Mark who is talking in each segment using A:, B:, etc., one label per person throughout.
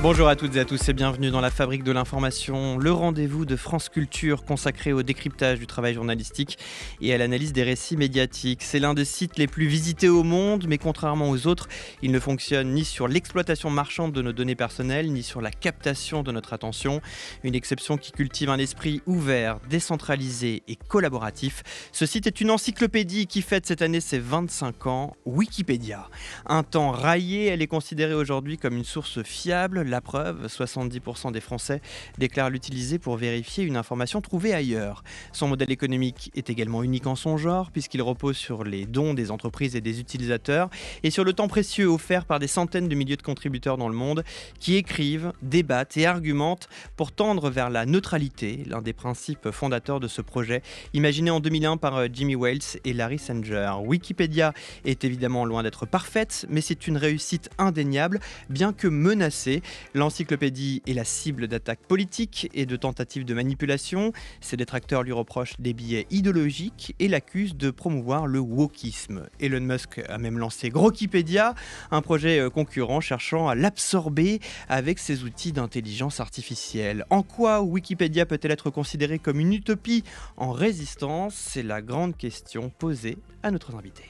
A: Bonjour à toutes et à tous et bienvenue dans la Fabrique de l'information, le rendez-vous de France Culture consacré au décryptage du travail journalistique et à l'analyse des récits médiatiques. C'est l'un des sites les plus visités au monde, mais contrairement aux autres, il ne fonctionne ni sur l'exploitation marchande de nos données personnelles, ni sur la captation de notre attention. Une exception qui cultive un esprit ouvert, décentralisé et collaboratif. Ce site est une encyclopédie qui fête cette année ses 25 ans, Wikipédia. Un temps raillé, elle est considérée aujourd'hui comme une source fiable. La preuve, 70% des Français déclarent l'utiliser pour vérifier une information trouvée ailleurs. Son modèle économique est également unique en son genre, puisqu'il repose sur les dons des entreprises et des utilisateurs, et sur le temps précieux offert par des centaines de milliers de contributeurs dans le monde, qui écrivent, débattent et argumentent pour tendre vers la neutralité, l'un des principes fondateurs de ce projet, imaginé en 2001 par Jimmy Wales et Larry Sanger. Wikipédia est évidemment loin d'être parfaite, mais c'est une réussite indéniable, bien que menacée. L'encyclopédie est la cible d'attaques politiques et de tentatives de manipulation. Ses détracteurs lui reprochent des biais idéologiques et l'accusent de promouvoir le wokisme. Elon Musk a même lancé Grokipédia, un projet concurrent cherchant à l'absorber avec ses outils d'intelligence artificielle. En quoi Wikipédia peut-elle être considérée comme une utopie en résistance ? C'est la grande question posée à notre invité.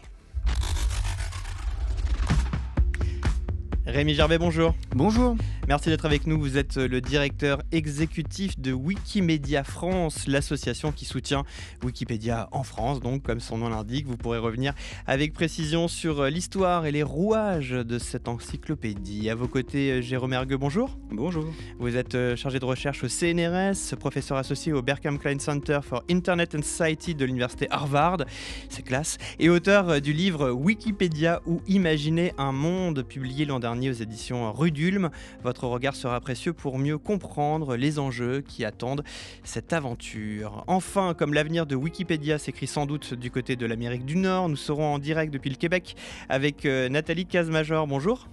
A: Rémi Gerbet, bonjour.
B: Bonjour.
A: Merci d'être avec nous. Vous êtes le directeur exécutif de Wikimedia France, l'association qui soutient Wikipédia en France. Donc, comme son nom l'indique, vous pourrez revenir avec précision sur l'histoire et les rouages de cette encyclopédie. À vos côtés, Jérôme Ergueux, bonjour.
B: Bonjour.
A: Vous êtes chargé de recherche au CNRS, professeur associé au Berkham Klein Center for Internet and Society de l'université Harvard, c'est classe, et auteur du livre Wikipédia ou Imaginer un monde, publié l'an dernier aux éditions Rudulm. Votre regard sera précieux pour mieux comprendre les enjeux qui attendent cette aventure. Enfin, comme l'avenir de Wikipédia s'écrit sans doute du côté de l'Amérique du Nord, nous serons en direct depuis le Québec avec Nathalie Cazemajor. Bonjour.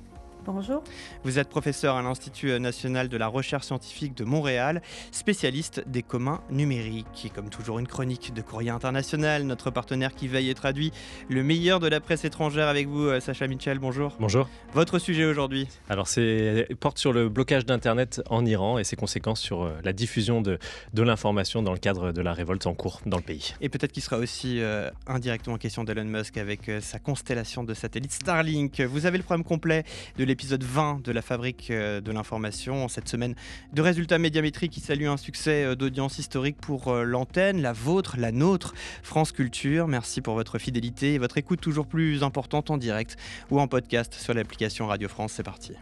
C: Bonjour.
A: Vous êtes professeur à l'Institut national de la recherche scientifique de Montréal, spécialiste des communs numériques. Et comme toujours, une chronique de Courrier International, notre partenaire qui veille et traduit le meilleur de la presse étrangère avec vous, Sacha Mitchell. Bonjour.
D: Bonjour.
A: Votre sujet aujourd'hui ?
D: Alors, porte sur le blocage d'Internet en Iran et ses conséquences sur la diffusion de l'information dans le cadre de la révolte en cours dans le pays.
A: Et peut-être qu'il sera aussi indirectement question d'Elon Musk avec sa constellation de satellites Starlink. Vous avez le programme complet de l'épisode 20 de la Fabrique de l'information. Cette semaine de résultats médiamétriques qui salue un succès d'audience historique pour l'antenne, la vôtre, la nôtre, France Culture. Merci pour votre fidélité et votre écoute toujours plus importante en direct ou en podcast sur l'application Radio France. C'est parti.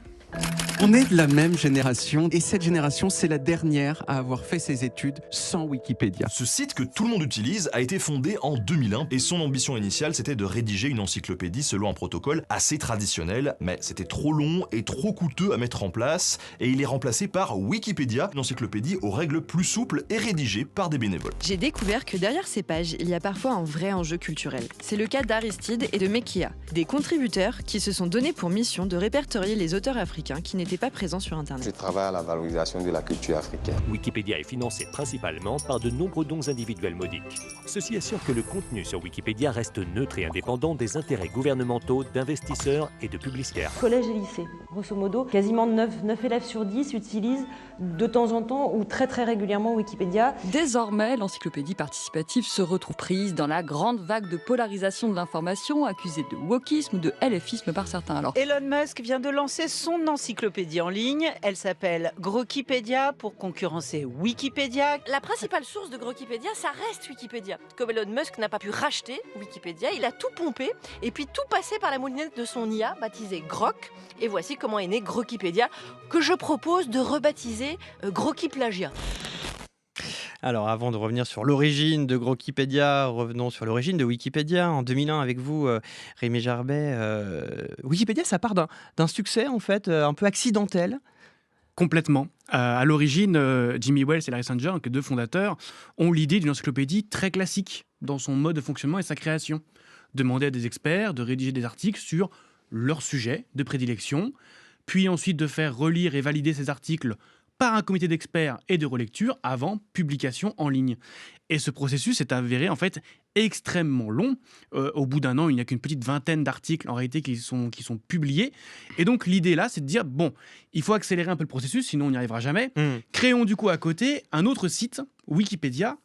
B: On est de la même génération et cette génération, c'est la dernière à avoir fait ses études sans Wikipédia.
E: Ce site que tout le monde utilise a été fondé en 2001 et son ambition initiale c'était de rédiger une encyclopédie selon un protocole assez traditionnel, mais c'était trop long et trop coûteux à mettre en place et il est remplacé par Wikipédia, une encyclopédie aux règles plus souples et rédigée par des bénévoles.
C: J'ai découvert que derrière ces pages, il y a parfois un vrai enjeu culturel. C'est le cas d'Aristide et de Mekia, des contributeurs qui se sont donnés pour mission de répertorier les auteurs africains qui n'étaient pas présents sur Internet.
F: Je travaille à la valorisation de la culture africaine.
G: Wikipédia est financé principalement par de nombreux dons individuels modiques. Ceci assure que le contenu sur Wikipédia reste neutre et indépendant des intérêts gouvernementaux, d'investisseurs et de publicitaires.
H: Collège et lycée, grosso modo, quasiment 9 élèves sur 10 utilisent de temps en temps ou très régulièrement Wikipédia.
I: Désormais, l'encyclopédie participative se retrouve prise dans la grande vague de polarisation de l'information, accusée de wokisme ou de LFisme par certains. Alors,
J: Elon Musk vient de lancer son encyclopédie en ligne. Elle s'appelle Grokipédia pour concurrencer Wikipédia.
K: La principale source de Grokipédia, ça reste Wikipédia. Comme Elon Musk n'a pas pu racheter Wikipédia, il a tout pompé et puis tout passé par la moulinette de son IA, baptisé Grok. Et voici comment est né Grokipédia, que je propose de rebaptiser Grokiplagia.
A: Alors avant de revenir sur l'origine de Grokipédia, revenons sur l'origine de Wikipédia. En 2001 avec vous, Rémi Gerbet, Wikipédia ça part d'un succès en fait un peu accidentel.
B: Complètement. À l'origine, Jimmy Wales et Larry Sanger, donc les deux fondateurs, ont l'idée d'une encyclopédie très classique dans son mode de fonctionnement et sa création. Demander à des experts de rédiger des articles sur leur sujet de prédilection, puis ensuite de faire relire et valider ces articles par un comité d'experts et de relecture avant publication en ligne. Et ce processus est avéré en fait extrêmement long. Au bout d'un an, il n'y a qu'une petite vingtaine d'articles en réalité qui sont publiés. Et donc l'idée là, c'est de dire, bon, il faut accélérer un peu le processus, sinon on n'y arrivera jamais. Créons du coup à côté un autre site, Wikipédia,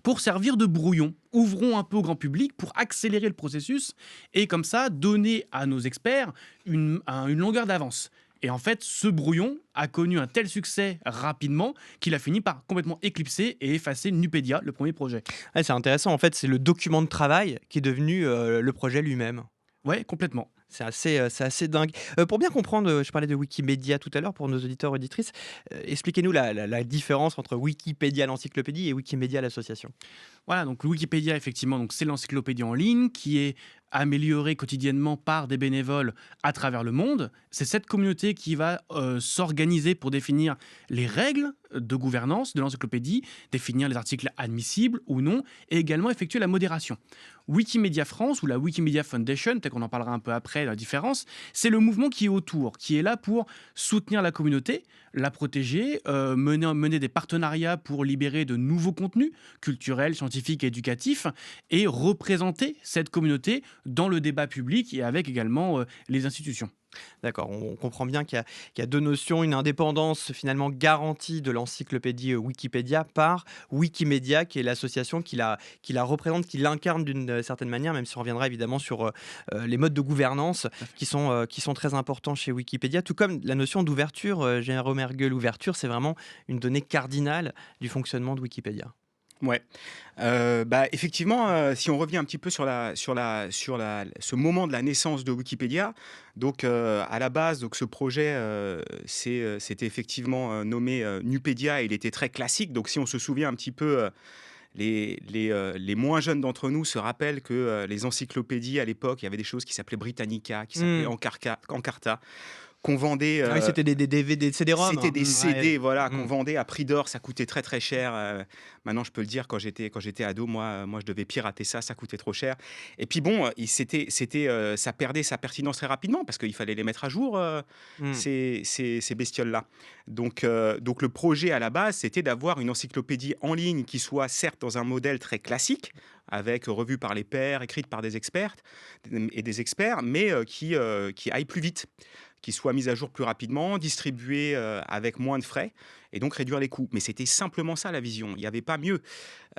B: pour servir de brouillon. Ouvrons un peu au grand public pour accélérer le processus et comme ça donner à nos experts une longueur d'avance. Et en fait, ce brouillon a connu un tel succès rapidement qu'il a fini par complètement éclipser et effacer Nupédia, le premier projet.
A: Ouais, c'est intéressant, en fait, c'est le document de travail qui est devenu le projet lui-même.
B: Ouais, complètement.
A: C'est assez dingue. Pour bien comprendre, je parlais de Wikimedia tout à l'heure pour nos auditeurs et auditrices. Expliquez-nous la différence entre Wikipédia, l'encyclopédie, et Wikimedia, l'association.
B: Voilà, donc Wikipédia, effectivement, donc c'est l'encyclopédie en ligne qui est améliorée quotidiennement par des bénévoles à travers le monde. C'est cette communauté qui va s'organiser pour définir les règles de gouvernance de l'encyclopédie, définir les articles admissibles ou non, et également effectuer la modération. Wikimedia France ou la Wikimedia Foundation, peut-être qu'on en parlera un peu après, la différence, c'est le mouvement qui est autour, qui est là pour soutenir la communauté, la protéger, mener des partenariats pour libérer de nouveaux contenus culturels, scientifiques et éducatifs, et représenter cette communauté dans le débat public et avec également les institutions.
A: D'accord, on comprend bien qu'il y a deux notions, une indépendance finalement garantie de l'encyclopédie Wikipédia par Wikimedia, qui est l'association qui la représente, qui l'incarne d'une certaine manière, même si on reviendra évidemment sur les modes de gouvernance qui sont très importants chez Wikipédia, tout comme la notion d'ouverture. Jérôme Ergue, l'ouverture, c'est vraiment une donnée cardinale du fonctionnement de Wikipédia.
L: Ouais, effectivement, si on revient un petit peu sur ce moment de la naissance de Wikipédia, donc à la base, donc ce projet, c'était effectivement nommé Nupédia, et il était très classique. Donc si on se souvient un petit peu, les moins jeunes d'entre nous se rappellent que les encyclopédies à l'époque, il y avait des choses qui s'appelaient Britannica, qui s'appelaient Encarta, qu'on vendait.
A: C'était des DVD, des CD-ROM.
L: C'était des CD, voilà, qu'on vendait à prix d'or. Ça coûtait très très cher. Maintenant, je peux le dire, quand j'étais ado, moi, je devais pirater ça. Ça coûtait trop cher. Et puis bon, ça perdait sa pertinence très rapidement parce qu'il fallait les mettre à jour, ces bestioles-là. Donc le projet à la base, c'était d'avoir une encyclopédie en ligne qui soit certes dans un modèle très classique, avec revue par les pairs, écrite par des experts et des experts, mais qui aille plus vite, qui soit mise à jour plus rapidement, distribuée avec moins de frais, et donc réduire les coûts. Mais c'était simplement ça la vision, il n'y avait pas mieux.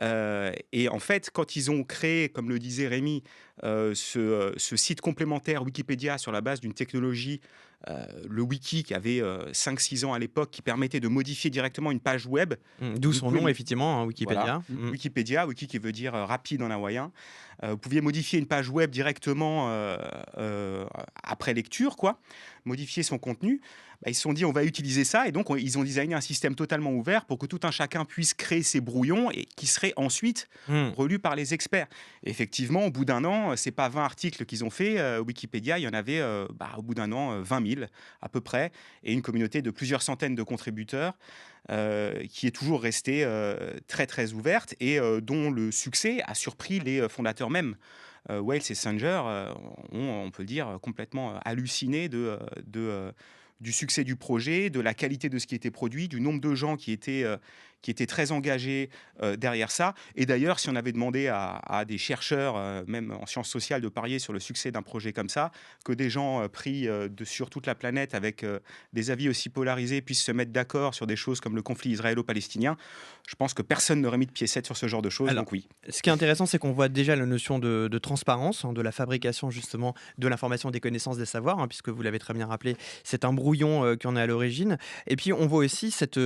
L: Et en fait, quand ils ont créé, comme le disait Rémi, ce site complémentaire Wikipédia sur la base d'une technologie, le wiki, qui avait 5-6 ans à l'époque, qui permettait de modifier directement une page web.
A: D'où son nom, effectivement, hein, Wikipédia.
L: Voilà. Wikipédia, wiki qui veut dire rapide en hawaïen. Vous pouviez modifier une page web directement après lecture, quoi, modifier son contenu. Ils se sont dit, on va utiliser ça, et donc ils ont designé un système totalement ouvert pour que tout un chacun puisse créer ses brouillons et qui seraient ensuite relus par les experts. Et effectivement, au bout d'un an, c'est pas 20 articles qu'ils ont fait. Wikipédia, il y en avait au bout d'un an 20 000 à peu près, et une communauté de plusieurs centaines de contributeurs qui est toujours restée très très ouverte et dont le succès a surpris les fondateurs même. Wales et Sanger ont, on peut le dire, complètement halluciné du succès du projet, de la qualité de ce qui était produit, du nombre de gens qui étaient très engagés derrière ça. Et d'ailleurs, si on avait demandé à des chercheurs, même en sciences sociales, de parier sur le succès d'un projet comme ça, que des gens pris sur toute la planète avec des avis aussi polarisés puissent se mettre d'accord sur des choses comme le conflit israélo-palestinien, je pense que personne n'aurait mis de piécette sur ce genre de choses.
A: Alors,
L: donc oui.
A: Ce qui est intéressant, c'est qu'on voit déjà la notion de transparence, de la fabrication justement de l'information, des connaissances, des savoirs, puisque vous l'avez très bien rappelé, c'est un brouillon qui en est à l'origine. Et puis on voit aussi cette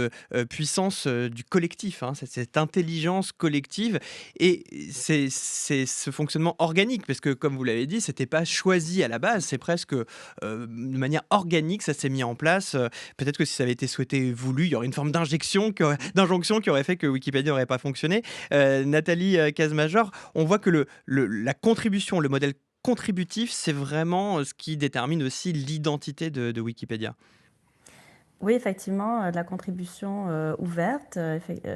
A: puissance du collectif, cette intelligence collective, et c'est ce fonctionnement organique, parce que comme vous l'avez dit, c'était pas choisi à la base, c'est presque de manière organique, ça s'est mis en place. Peut-être que si ça avait été souhaité, voulu, il y aurait une forme d'injonction qui aurait fait que Wikipédia n'aurait pas fonctionné. Nathalie Casemajor, on voit que la contribution, le modèle contributif, c'est vraiment ce qui détermine aussi l'identité de Wikipédia.
M: Oui, effectivement, de la contribution ouverte,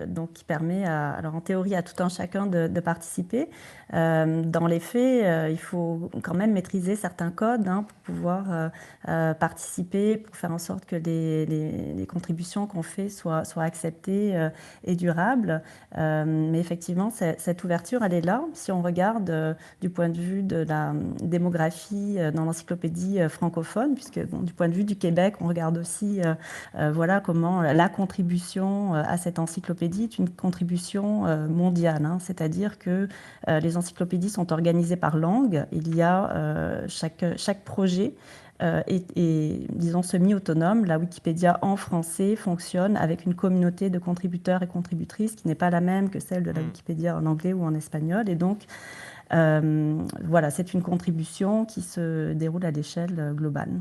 M: donc qui permet, alors en théorie, à tout un chacun de participer. Dans les faits, il faut quand même maîtriser certains codes pour pouvoir participer, pour faire en sorte que les contributions qu'on fait soient acceptées et durables. Mais effectivement, cette ouverture, elle est là. Si on regarde du point de vue de la démographie dans l'encyclopédie francophone, puisque du point de vue du Québec, on regarde aussi voilà comment la contribution à cette encyclopédie est une contribution mondiale, c'est-à-dire que les encyclopédies sont organisées par langue. Il y a chaque projet est, disons, semi-autonome. La Wikipédia en français fonctionne avec une communauté de contributeurs et contributrices qui n'est pas la même que celle de la Wikipédia en anglais ou en espagnol. Et donc, voilà, c'est une contribution qui se déroule à l'échelle globale.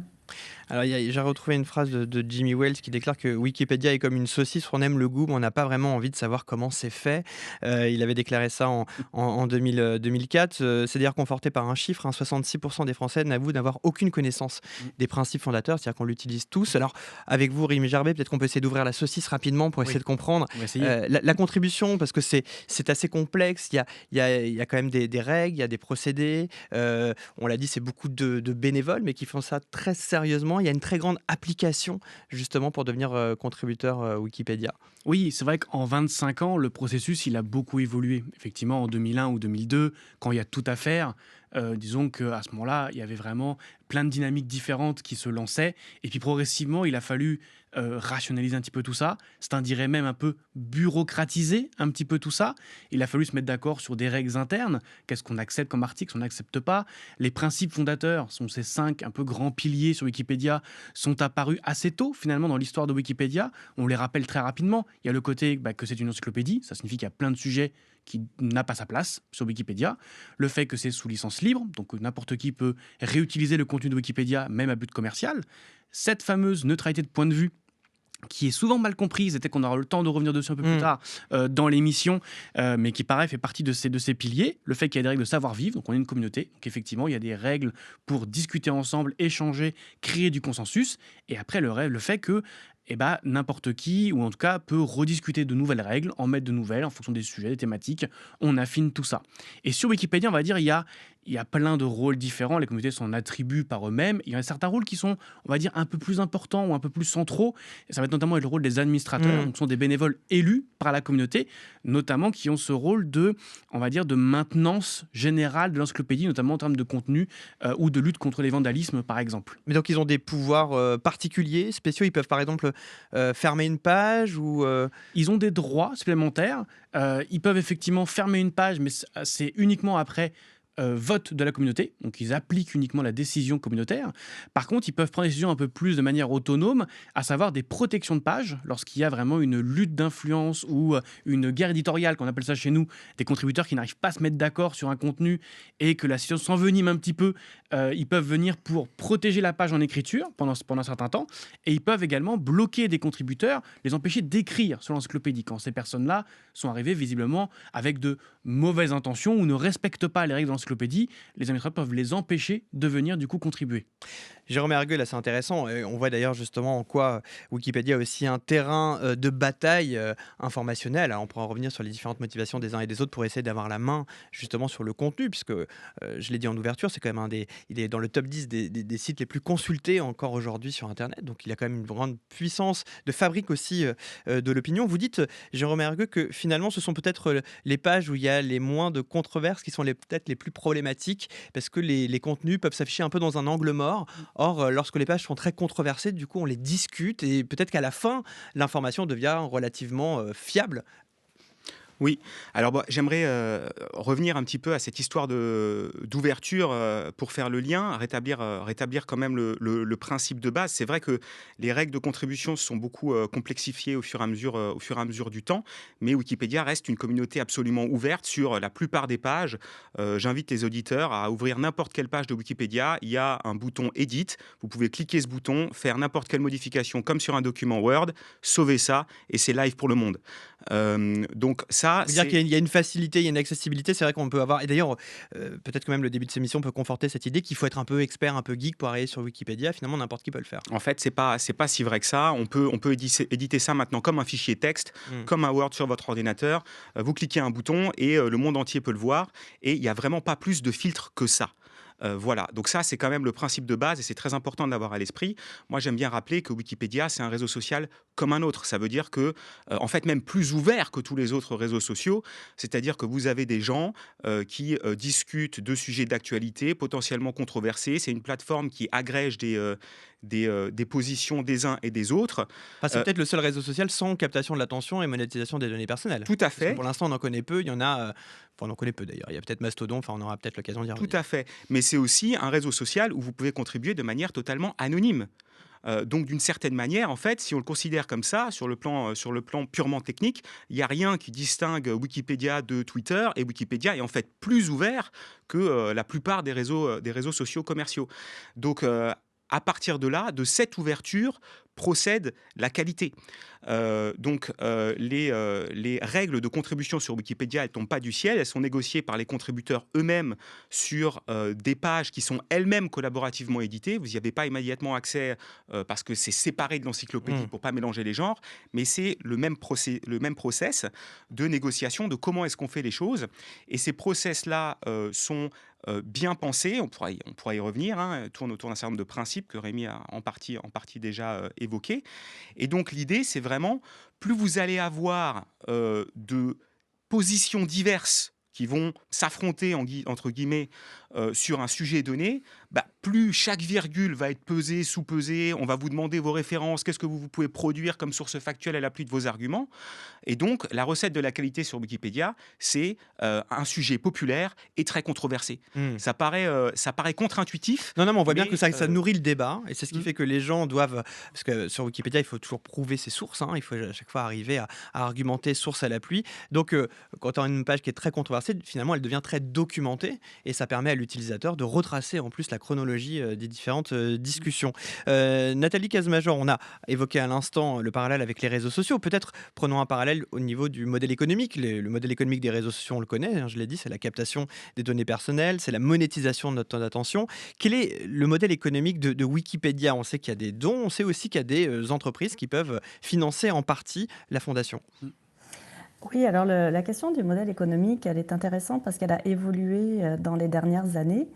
A: Alors, j'ai retrouvé une phrase de Jimmy Wales qui déclare que Wikipédia est comme une saucisse, on aime le goût, mais on n'a pas vraiment envie de savoir comment c'est fait. Il avait déclaré ça en 2004. C'est d'ailleurs conforté par un chiffre, 66% des Français n'avouent n'avoir aucune connaissance des principes fondateurs, c'est-à-dire qu'on l'utilise tous. Alors, avec vous, Rémi Gerbet, peut-être qu'on peut essayer d'ouvrir la saucisse rapidement pour essayer de comprendre la contribution, parce que c'est assez complexe, il y a quand même des règles, il y a des procédés. On l'a dit, c'est beaucoup de bénévoles, mais qui font ça très sérieusement. Il y a une très grande application justement pour devenir contributeur Wikipédia.
B: Oui, c'est vrai qu'en 25 ans, le processus il a beaucoup évolué. Effectivement, en 2001 ou 2002, quand il y a tout à faire, disons qu'à ce moment-là, il y avait vraiment plein de dynamiques différentes qui se lançaient. Et puis progressivement, il a fallu rationaliser un petit peu tout ça. C'est dirait même un peu bureaucratiser un petit peu tout ça. Il a fallu se mettre d'accord sur des règles internes. Qu'est-ce qu'on accepte comme article, ce qu'on n'accepte pas. Les principes fondateurs sont ces 5 un peu grands piliers sur Wikipédia, sont apparus assez tôt finalement dans l'histoire de Wikipédia. On les rappelle très rapidement. Il y a le côté que c'est une encyclopédie. Ça signifie qu'il y a plein de sujets qui n'a pas sa place sur Wikipédia. Le fait que c'est sous licence libre, donc n'importe qui peut réutiliser le contenu de Wikipédia, même à but commercial. Cette fameuse neutralité de point de vue, qui est souvent mal comprise, et peut-être qu'on aura le temps de revenir dessus un peu plus tard dans l'émission, mais qui pareil fait partie de ces piliers. Le fait qu'il y a des règles de savoir-vivre, donc on est une communauté, donc effectivement il y a des règles pour discuter ensemble, échanger, créer du consensus, et après le fait que n'importe qui, ou en tout cas, peut rediscuter de nouvelles règles, en mettre de nouvelles en fonction des sujets, des thématiques. On affine tout ça. Et sur Wikipédia, on va dire, il y a plein de rôles différents. Les communautés s'en attribuent par eux-mêmes. Il y a certains rôles qui sont, on va dire, un peu plus importants ou un peu plus centraux. Et ça va être notamment le rôle des administrateurs. Donc, ce sont des bénévoles élus par la communauté, notamment qui ont ce rôle de, on va dire, de maintenance générale de l'encyclopédie, notamment en termes de contenu ou de lutte contre les vandalismes, par exemple.
A: Mais donc, ils ont des pouvoirs particuliers, spéciaux. Ils peuvent, par exemple, fermer une page ou
B: Ils ont des droits supplémentaires. Ils peuvent effectivement fermer une page, mais c'est uniquement après vote de la communauté, donc ils appliquent uniquement la décision communautaire. Par contre, ils peuvent prendre des décisions un peu plus de manière autonome, à savoir des protections de pages, lorsqu'il y a vraiment une lutte d'influence ou une guerre éditoriale, qu'on appelle ça chez nous, des contributeurs qui n'arrivent pas à se mettre d'accord sur un contenu et que la situation s'envenime un petit peu, ils peuvent venir pour protéger la page en écriture pendant un certain temps, et ils peuvent également bloquer des contributeurs, les empêcher d'écrire sur l'encyclopédie, quand ces personnes-là sont arrivées visiblement avec de mauvaises intentions ou ne respectent pas les règles de l'encyclopédie, les administrateurs peuvent les empêcher de venir du coup contribuer.
A: Jérôme Hergueux, là c'est intéressant. On voit d'ailleurs justement en quoi Wikipédia est aussi un terrain de bataille informationnelle. Alors, on pourra revenir sur les différentes motivations des uns et des autres pour essayer d'avoir la main justement sur le contenu, puisque je l'ai dit en ouverture, c'est quand même il est dans le top 10 des sites les plus consultés encore aujourd'hui sur Internet. Donc il a quand même une grande puissance de fabrique aussi de l'opinion. Vous dites, Jérôme Hergueux, que finalement ce sont peut-être les pages où il y a les moins de controverses qui sont peut-être les plus problématiques, parce que les contenus peuvent s'afficher un peu dans un angle mort. Or, lorsque les pages sont très controversées, du coup, on les discute et peut-être qu'à la fin, l'information devient relativement fiable.
L: Oui, alors j'aimerais revenir un petit peu à cette histoire d'ouverture pour faire le lien, rétablir quand même le principe de base. C'est vrai que les règles de contribution se sont beaucoup complexifiées au fur et à mesure du temps, mais Wikipédia reste une communauté absolument ouverte sur la plupart des pages. J'invite les auditeurs à ouvrir n'importe quelle page de Wikipédia. Il y a un bouton Edit, vous pouvez cliquer ce bouton, faire n'importe quelle modification comme sur un document Word, sauver ça et c'est live pour le monde. Donc ça, ça,
A: c'est-à-dire qu'il y a une facilité, il y a une accessibilité. C'est vrai qu'on peut avoir. Et d'ailleurs, peut-être que même le début de cette émission peut conforter cette idée qu'il faut être un peu expert, un peu geek pour arriver sur Wikipédia. Finalement, n'importe qui peut le faire.
L: En fait, c'est pas si vrai que ça. On peut éditer ça maintenant comme un fichier texte, comme un Word sur votre ordinateur. Vous cliquez un bouton et le monde entier peut le voir. Et il n'y a vraiment pas plus de filtres que ça. Voilà, donc ça c'est quand même le principe de base et c'est très important de l'avoir à l'esprit. Moi j'aime bien rappeler que Wikipédia c'est un réseau social comme un autre. Ça veut dire que, en fait même plus ouvert que tous les autres réseaux sociaux, c'est-à-dire que vous avez des gens qui discutent de sujets d'actualité potentiellement controversés. C'est une plateforme qui agrège des positions des uns et des autres.
A: Enfin, c'est peut-être le seul réseau social sans captation de l'attention et monétisation des données personnelles.
L: Tout à fait.
A: Pour l'instant on en connaît peu, il y en a... on en connaît peu d'ailleurs, il y a peut-être Mastodon, enfin on aura peut-être l'occasion d'y revenir.
L: Tout à fait, mais c'est aussi un réseau social où vous pouvez contribuer de manière totalement anonyme. Donc d'une certaine manière, en fait, si on le considère comme ça, sur le plan purement technique, il n'y a rien qui distingue Wikipédia de Twitter, et Wikipédia est en fait plus ouvert que la plupart des réseaux sociaux commerciaux. Donc à partir de là, de cette ouverture, procède la qualité. Les règles de contribution sur Wikipédia, elles ne tombent pas du ciel, elles sont négociées par les contributeurs eux-mêmes sur des pages qui sont elles-mêmes collaborativement éditées. Vous n'y avez pas immédiatement accès parce que c'est séparé de l'encyclopédie pour ne pas mélanger les genres, mais c'est le même process de négociation de comment est-ce qu'on fait les choses. Et ces process-là sont bien pensés, on pourra y revenir, tourne autour d'un certain nombre de principes que Rémi a en partie déjà évoqués. Et donc l'idée, c'est vraiment, plus vous allez avoir de positions diverses qui vont s'affronter entre guillemets sur un sujet donné, plus chaque virgule va être pesée, sous-pesée, on va vous demander vos références, qu'est-ce que vous pouvez produire comme source factuelle à l'appui de vos arguments. Et donc, la recette de la qualité sur Wikipédia, c'est un sujet populaire et très controversé. Ça paraît contre-intuitif.
A: Non, mais on voit bien que ça nourrit le débat, et c'est ce qui fait que les gens doivent... Parce que sur Wikipédia, il faut toujours prouver ses sources, il faut à chaque fois arriver à argumenter source à l'appui. Donc, quand on a une page qui est très controversée, finalement, elle devient très documentée, et ça permet à l'utilisateur de retracer en plus la chronologie des différentes discussions. Nathalie Casemajor, on a évoqué à l'instant le parallèle avec les réseaux sociaux. Peut-être prenons un parallèle au niveau du modèle économique. Le modèle économique des réseaux sociaux, on le connaît, je l'ai dit, c'est la captation des données personnelles, c'est la monétisation de notre temps d'attention. Quel est le modèle économique de Wikipédia ? On sait qu'il y a des dons, on sait aussi qu'il y a des entreprises qui peuvent financer en partie la fondation.
M: Oui, alors la question du modèle économique, elle est intéressante parce qu'elle a évolué dans les dernières années.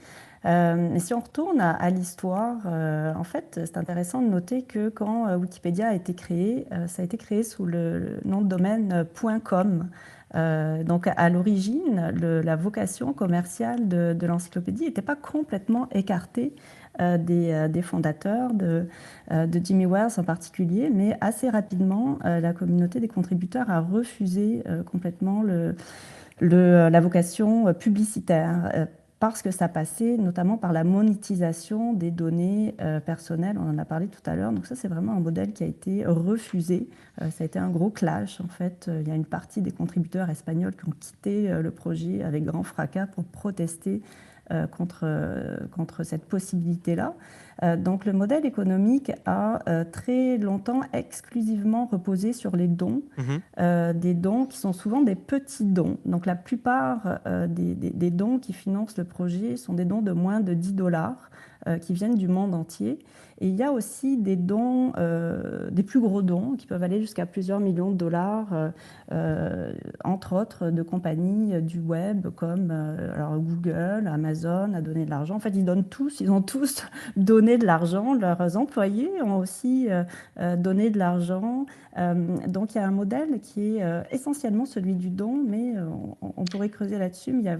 M: Mais si on retourne à l'histoire, en fait, c'est intéressant de noter que quand Wikipédia a été créé, ça a été créé sous le nom de domaine .com. Donc à l'origine, la vocation commerciale de l'encyclopédie n'était pas complètement écartée des fondateurs, de Jimmy Wales en particulier, mais assez rapidement, la communauté des contributeurs a refusé complètement la vocation publicitaire. Parce que ça passait notamment par la monétisation des données personnelles, on en a parlé tout à l'heure. Donc ça, c'est vraiment un modèle qui a été refusé. Ça a été un gros clash, en fait. Il y a une partie des contributeurs espagnols qui ont quitté le projet avec grand fracas pour protester contre cette possibilité-là. Donc le modèle économique a très longtemps exclusivement reposé sur les dons, des dons qui sont souvent des petits dons. Donc la plupart des dons qui financent le projet sont des dons de moins de $10 qui viennent du monde entier. Et il y a aussi des dons, des plus gros dons qui peuvent aller jusqu'à plusieurs millions de dollars, entre autres de compagnies du web comme alors Google, Amazon a donné de l'argent. En fait, ils ont tous donné de l'argent. Leurs employés ont aussi donné de l'argent. Donc il y a un modèle qui est essentiellement celui du don, mais on pourrait creuser là-dessus. Mais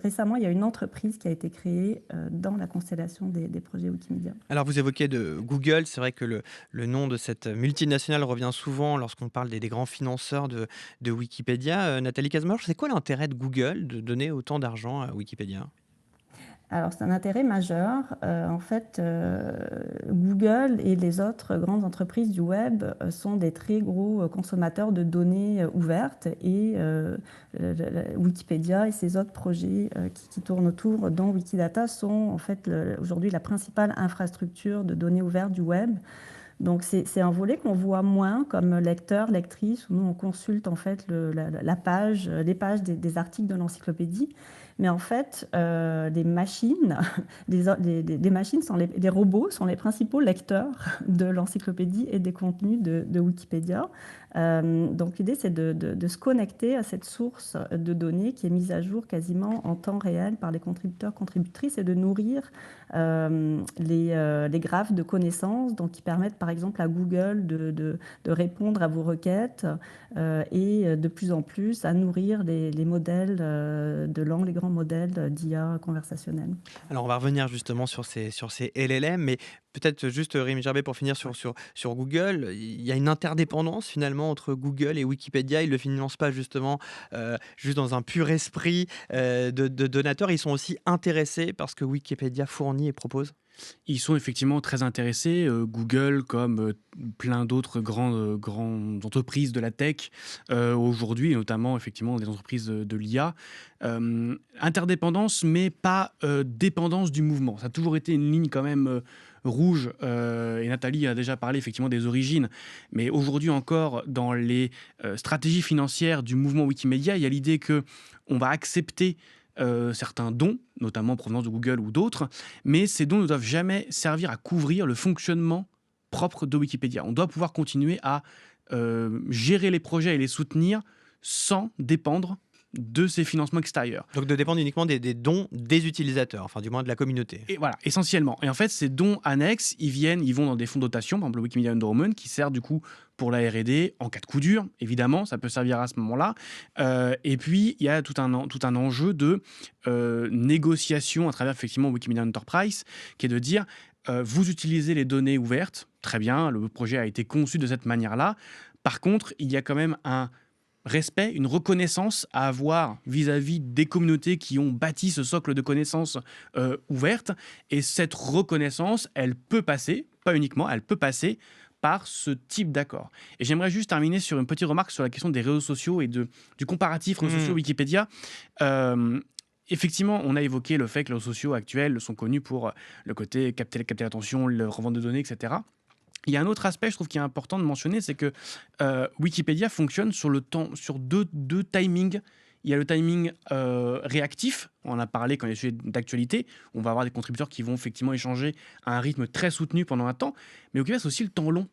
M: récemment, il y a une entreprise qui a été créée dans la constellation des projets Wikimedia.
A: Alors vous évoquez de Google, c'est vrai que le nom de cette multinationale revient souvent lorsqu'on parle des grands financeurs de Wikipédia. Nathalie Casemajor, c'est quoi l'intérêt de Google de donner autant d'argent à Wikipédia ?
M: Alors, c'est un intérêt majeur. En fait, Google et les autres grandes entreprises du web sont des très gros consommateurs de données ouvertes et Wikipédia et ces autres projets qui tournent autour, dont Wikidata, sont en fait aujourd'hui la principale infrastructure de données ouvertes du web. Donc c'est un volet qu'on voit moins comme lecteur, lectrice, où nous on consulte en fait les pages des articles de l'encyclopédie. Mais en fait, des machines, des machines des robots sont les principaux lecteurs de l'encyclopédie et des contenus de Wikipédia. Donc l'idée, c'est de se connecter à cette source de données qui est mise à jour quasiment en temps réel par les contributeurs, contributrices, et de nourrir les graphes de connaissances, donc qui permettent par exemple à Google de répondre à vos requêtes et de plus en plus à nourrir les modèles de langue, les grands modèles d'IA conversationnelle.
A: Alors on va revenir justement sur ces LLM, mais peut-être juste Rémi Gerbet pour finir sur Google. Il y a une interdépendance finalement entre Google et Wikipédia. Ils ne le financent pas justement juste dans un pur esprit de donateurs. Ils sont aussi intéressés par ce que Wikipédia fournit et propose.
B: Ils sont effectivement très intéressés. Google, comme plein d'autres grandes entreprises de la tech aujourd'hui, et notamment effectivement des entreprises de l'IA. Interdépendance, mais pas dépendance du mouvement. Ça a toujours été une ligne quand même rouge, et Nathalie a déjà parlé effectivement des origines, mais aujourd'hui encore dans les stratégies financières du mouvement Wikimedia, il y a l'idée qu'on va accepter certains dons, notamment en provenance de Google ou d'autres, mais ces dons ne doivent jamais servir à couvrir le fonctionnement propre de Wikipédia. On doit pouvoir continuer à gérer les projets et les soutenir sans dépendre de ces financements extérieurs.
A: Donc de dépendre uniquement des dons des utilisateurs, enfin du moins de la communauté.
B: Et voilà, essentiellement. Et en fait, ces dons annexes, ils vont dans des fonds de dotation, par exemple le Wikimedia Endowment, qui sert du coup pour la R&D en cas de coup dur, évidemment, ça peut servir à ce moment-là. Et puis, il y a tout un enjeu de négociation à travers effectivement Wikimedia Enterprise, qui est de dire, vous utilisez les données ouvertes, très bien, le projet a été conçu de cette manière-là. Par contre, il y a quand même un respect, une reconnaissance à avoir vis-à-vis des communautés qui ont bâti ce socle de connaissances ouvertes. Et cette reconnaissance, elle peut passer, pas uniquement, elle peut passer par ce type d'accord. Et j'aimerais juste terminer sur une petite remarque sur la question des réseaux sociaux et du comparatif réseaux sociaux Wikipédia. Effectivement, on a évoqué le fait que les réseaux sociaux actuels sont connus pour le côté capter l'attention, le revente de données, etc. Il y a un autre aspect, je trouve, qui est important de mentionner, c'est que Wikipédia fonctionne sur deux timings. Il y a le timing réactif, on en a parlé quand il y a des sujets d'actualité, on va avoir des contributeurs qui vont effectivement échanger à un rythme très soutenu pendant un temps, mais Wikipédia, c'est aussi le temps long.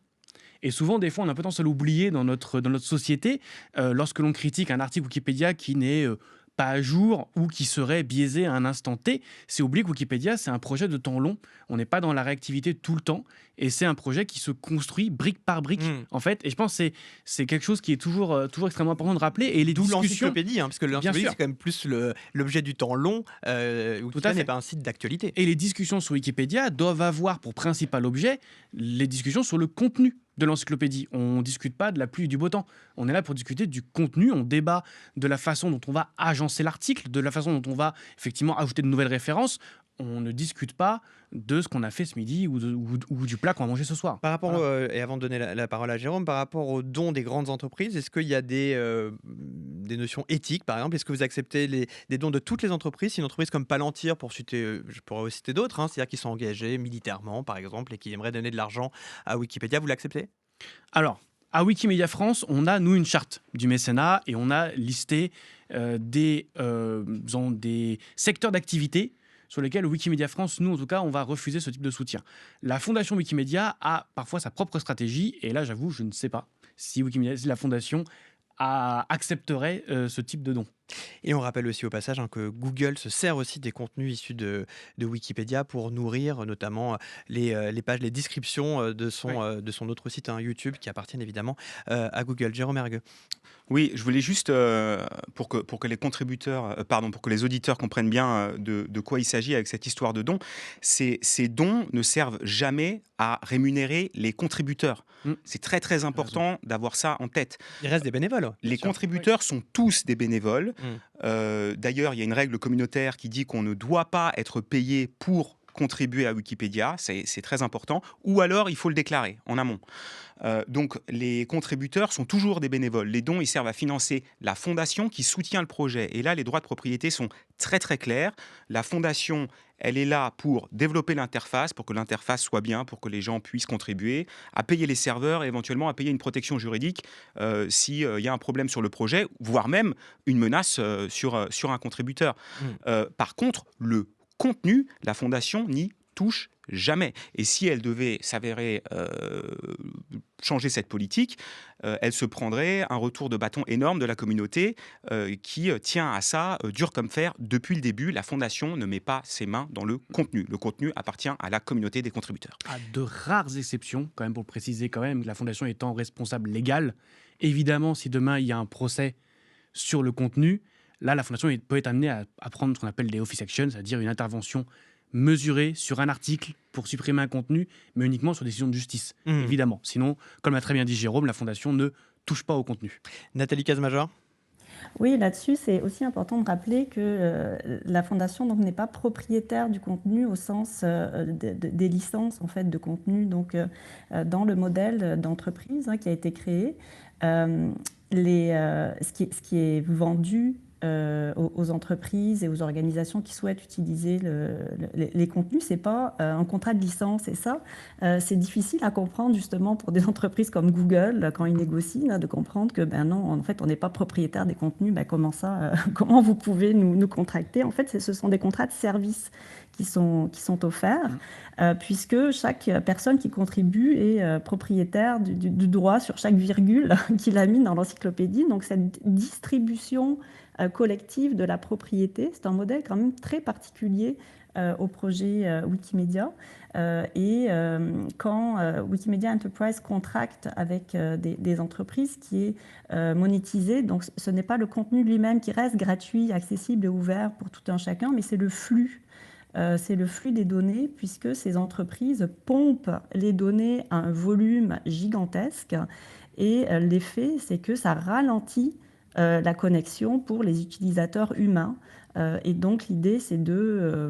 B: Et souvent, des fois, on a tendance à l'oublier dans notre société, lorsque l'on critique un article Wikipédia qui n'est pas à jour ou qui serait biaisé à un instant T, c'est oublier que Wikipédia, c'est un projet de temps long. On n'est pas dans la réactivité tout le temps et c'est un projet qui se construit brique par brique, en fait. Et je pense que c'est quelque chose qui est toujours extrêmement important de rappeler. Et les
A: D'où
B: discussions...
A: l'encyclopédie, parce que l'encyclopédie, c'est quand même plus l'objet du temps long. Wikipédia n'est pas un site d'actualité.
B: Et les discussions sur Wikipédia doivent avoir pour principal objet les discussions sur le contenu de l'encyclopédie. On ne discute pas de la pluie et du beau temps. On est là pour discuter du contenu, on débat de la façon dont on va agencer l'article, de la façon dont on va effectivement ajouter de nouvelles références. On ne discute pas de ce qu'on a fait ce midi ou du plat qu'on va manger ce soir.
A: Par rapport, et avant de donner la parole à Jérôme, par rapport aux dons des grandes entreprises, est-ce qu'il y a des notions éthiques, par exemple? Est-ce que vous acceptez des dons de toutes les entreprises? Si une entreprise comme Palantir, je pourrais aussi citer d'autres, c'est-à-dire qui sont engagés militairement, par exemple, et qui aimeraient donner de l'argent à Wikipédia, vous l'acceptez?
B: Alors, à Wikimedia France, on a, nous, une charte du mécénat et on a listé des secteurs d'activité sur lesquels Wikimedia France, nous en tout cas, on va refuser ce type de soutien. La fondation Wikimedia a parfois sa propre stratégie et là, j'avoue, je ne sais pas si la fondation accepterait ce type de don.
A: Et on rappelle aussi au passage que Google se sert aussi des contenus issus de Wikipédia pour nourrir notamment les pages, les descriptions de son autre site YouTube qui appartiennent évidemment à Google. Jérôme Ergueux.
L: Oui, je voulais juste, pour que les contributeurs, pour que les auditeurs comprennent bien de quoi il s'agit avec cette histoire de dons, ces dons ne servent jamais à rémunérer les contributeurs. C'est très très important d'avoir ça en tête.
A: Il reste des bénévoles.
L: Les contributeurs sont tous des bénévoles. D'ailleurs, il y a une règle communautaire qui dit qu'on ne doit pas être payé pour contribuer à Wikipédia, c'est très important, ou alors il faut le déclarer en amont. Donc les contributeurs sont toujours des bénévoles. Les dons, ils servent à financer la fondation qui soutient le projet. Et là, les droits de propriété sont très très clairs. La fondation, elle est là pour développer l'interface, pour que l'interface soit bien, pour que les gens puissent contribuer, à payer les serveurs et éventuellement à payer une protection juridique s'il y a un problème sur le projet, voire même une menace sur un contributeur. Par contre, le contenu, la fondation n'y touche jamais. Et si elle devait s'avérer changer cette politique, elle se prendrait un retour de bâton énorme de la communauté qui tient à ça dur comme fer depuis le début. La fondation ne met pas ses mains dans le contenu. Le contenu appartient à la communauté des contributeurs.
B: À de rares exceptions, quand même pour le préciser quand même, la fondation étant responsable légale. Évidemment, si demain il y a un procès sur le contenu, là la fondation peut être amenée à prendre ce qu'on appelle des office actions, c'est-à-dire une intervention mesurée sur un article pour supprimer un contenu, mais uniquement sur décision de justice, évidemment. Sinon, comme l'a très bien dit Jérôme, la fondation ne touche pas au contenu.
A: Nathalie Cazes-Major ?
M: Oui, là-dessus, c'est aussi important de rappeler que la fondation donc, n'est pas propriétaire du contenu au sens des licences en fait, de contenu. Donc, dans le modèle d'entreprise qui a été créé, ce qui est vendu aux entreprises et aux organisations qui souhaitent utiliser les contenus, c'est pas un contrat de licence. Et ça, c'est difficile à comprendre justement pour des entreprises comme Google quand ils négocient, de comprendre que non, en fait, on n'est pas propriétaire des contenus. Comment ça comment vous pouvez nous contracter? En fait, ce sont des contrats de service qui sont offerts, puisque chaque personne qui contribue est propriétaire du droit sur chaque virgule qu'il a mis dans l'encyclopédie. Donc cette distribution collective de la propriété, c'est un modèle quand même très particulier au projet Wikimedia. Quand Wikimedia Enterprise contracte avec des entreprises qui est monétisé, donc ce n'est pas le contenu lui-même qui reste gratuit, accessible et ouvert pour tout un chacun, mais c'est le flux. C'est le flux des données, puisque ces entreprises pompent les données à un volume gigantesque. Et l'effet, c'est que ça ralentit la connexion pour les utilisateurs humains. Et donc, l'idée, c'est de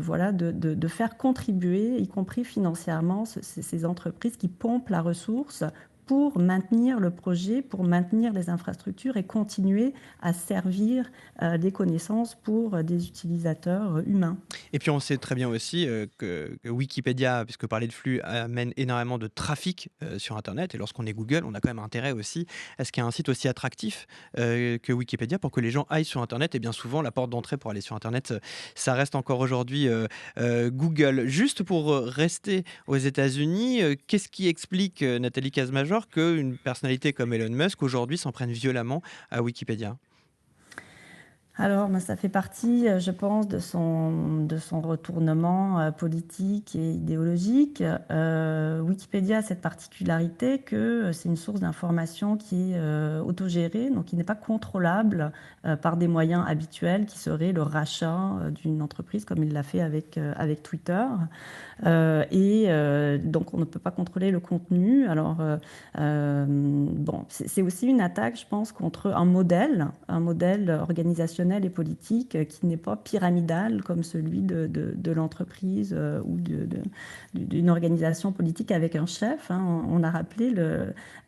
M: faire contribuer, y compris financièrement, ces entreprises qui pompent la ressource pour maintenir le projet, pour maintenir les infrastructures et continuer à servir des connaissances pour des utilisateurs humains.
A: Et puis on sait très bien aussi que Wikipédia, puisque parler de flux, amène énormément de trafic sur Internet. Et lorsqu'on est Google, on a quand même intérêt aussi à ce qu'il y ait un site aussi attractif que Wikipédia pour que les gens aillent sur Internet. Et bien souvent, la porte d'entrée pour aller sur Internet, ça reste encore aujourd'hui Google. Juste pour rester aux États-Unis, qu'est-ce qui explique, Nathalie Cazes-Major, qu'une personnalité comme Elon Musk aujourd'hui s'en prenne violemment à Wikipédia?
M: Alors, ça fait partie, je pense, de son retournement politique et idéologique. Wikipédia a cette particularité que c'est une source d'information qui est autogérée, donc qui n'est pas contrôlable par des moyens habituels qui seraient le rachat d'une entreprise, comme il l'a fait avec Twitter. Donc, on ne peut pas contrôler le contenu. Alors, c'est aussi une attaque, je pense, contre un modèle organisationnel et politique qui n'est pas pyramidal comme celui de l'entreprise ou d'une organisation politique avec un chef. On a rappelé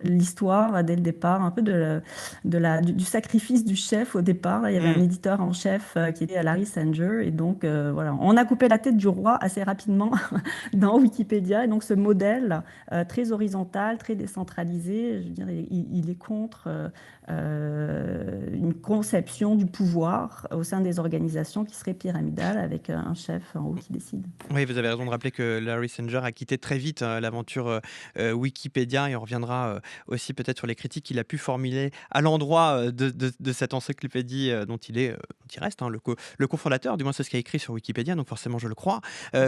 M: l'histoire dès le départ, un peu du sacrifice du chef au départ. Il y avait un éditeur en chef qui était Larry Sanger, et donc on a coupé la tête du roi assez rapidement dans Wikipédia. Et donc ce modèle très horizontal, très décentralisé, je veux dire, il est contre une conception du pouvoir au sein des organisations qui serait pyramidale avec un chef en haut qui décide.
A: Oui, vous avez raison de rappeler que Larry Sanger a quitté très vite l'aventure Wikipédia, et on reviendra aussi peut-être sur les critiques qu'il a pu formuler à l'endroit de cette encyclopédie dont il reste le cofondateur, du moins c'est ce qu'il a écrit sur Wikipédia, donc forcément je le crois.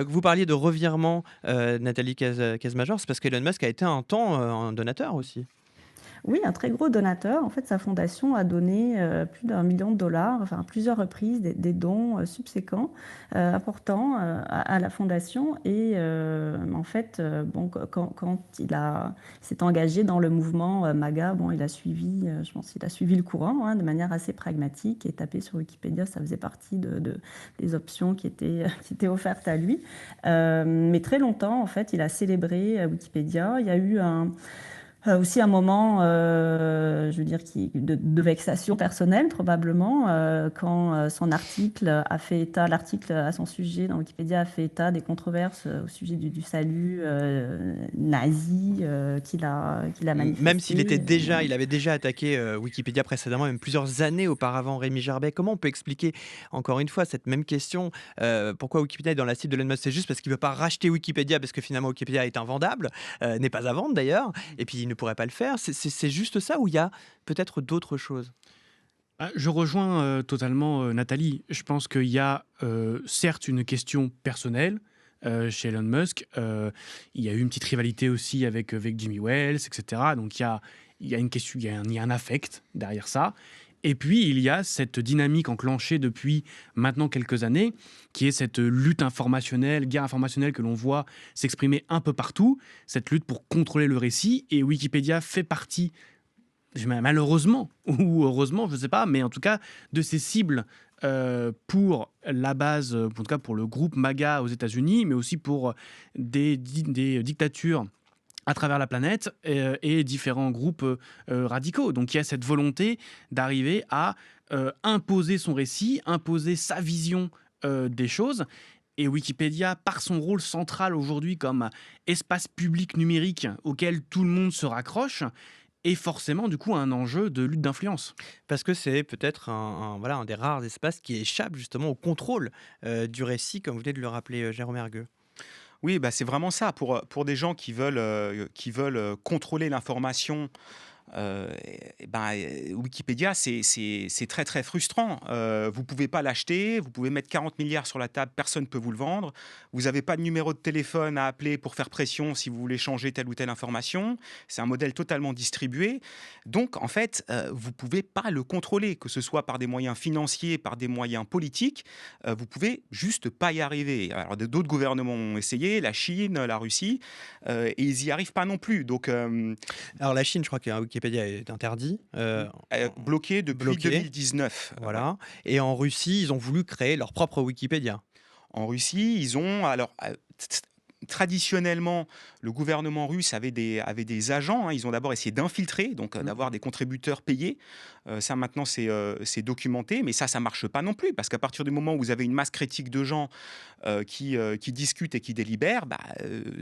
A: Vous parliez de revirement, Nathalie Cazes-Major, c'est parce qu'Elon Musk a été un temps un donateur aussi.
M: Oui, un très gros donateur. En fait, sa fondation a donné plus d'1 million de dollars, enfin à plusieurs reprises, des dons subséquents importants à la fondation. Et en fait, bon, quand il s'est engagé dans le mouvement MAGA, bon, il a suivi, je pense qu'il a suivi le courant de manière assez pragmatique, et taper sur Wikipédia, ça faisait partie des options qui étaient offertes à lui. Mais très longtemps, en fait, il a célébré Wikipédia. Il y a eu aussi un moment, je veux dire, de vexation personnelle, probablement, quand son article a fait état, l'article à son sujet dans Wikipédia a fait état des controverses au sujet du salut nazi qu'il a manifesté.
A: Même s'il il avait déjà attaqué Wikipédia précédemment, même plusieurs années auparavant, Rémi Gerbet. Comment on peut expliquer, encore une fois, cette même question, pourquoi Wikipédia est dans la cible de Elon Musk? C'est juste parce qu'il ne veut pas racheter Wikipédia, parce que finalement Wikipédia est invendable, n'est pas à vendre d'ailleurs, et puis il ne pourrait pas le faire. C'est juste ça, ou il y a peut-être d'autres choses?
B: Je rejoins totalement Nathalie. Je pense qu'il y a certes une question personnelle chez Elon Musk. Il y a eu une petite rivalité aussi avec Jimmy Wales, etc. Donc il y a une question, il y a un affect derrière ça. Et puis, il y a cette dynamique enclenchée depuis maintenant quelques années, qui est cette lutte informationnelle, guerre informationnelle que l'on voit s'exprimer un peu partout, cette lutte pour contrôler le récit. Et Wikipédia fait partie, malheureusement, ou heureusement, je ne sais pas, mais en tout cas, de ces cibles pour la base, en tout cas pour le groupe MAGA aux États-Unis, mais aussi pour des dictatures à travers la planète et différents groupes radicaux. Donc il y a cette volonté d'arriver à imposer son récit, imposer sa vision des choses. Et Wikipédia, par son rôle central aujourd'hui comme espace public numérique auquel tout le monde se raccroche, est forcément du coup un enjeu de lutte d'influence.
A: Parce que c'est peut-être un des rares espaces qui échappe justement au contrôle du récit, comme vous venez de le rappeler, Jérôme Hergueux.
L: Oui, bah, c'est vraiment ça. Pour des gens qui veulent contrôler l'information, Wikipédia, c'est très très frustrant. Vous ne pouvez pas l'acheter, vous pouvez mettre 40 milliards sur la table, personne ne peut vous le vendre. Vous n'avez pas de numéro de téléphone à appeler pour faire pression si vous voulez changer telle ou telle information. C'est un modèle totalement distribué. Donc, en fait, vous ne pouvez pas le contrôler, que ce soit par des moyens financiers, par des moyens politiques. Vous ne pouvez juste pas y arriver. Alors, d'autres gouvernements ont essayé, la Chine, la Russie, et ils n'y arrivent pas non plus. Donc,
A: alors, la Chine, je crois que Wikipédia est interdit.
L: Bloqué depuis 2019.
A: Voilà. Et en Russie, ils ont voulu créer leur propre Wikipédia.
L: En Russie, ils ont... Alors, traditionnellement, le gouvernement russe avait des agents. Ils ont d'abord essayé d'infiltrer, donc d'avoir des contributeurs payés. Ça, maintenant, c'est documenté. Mais ça ne marche pas non plus. Parce qu'à partir du moment où vous avez une masse critique de gens qui discutent et qui délibèrent,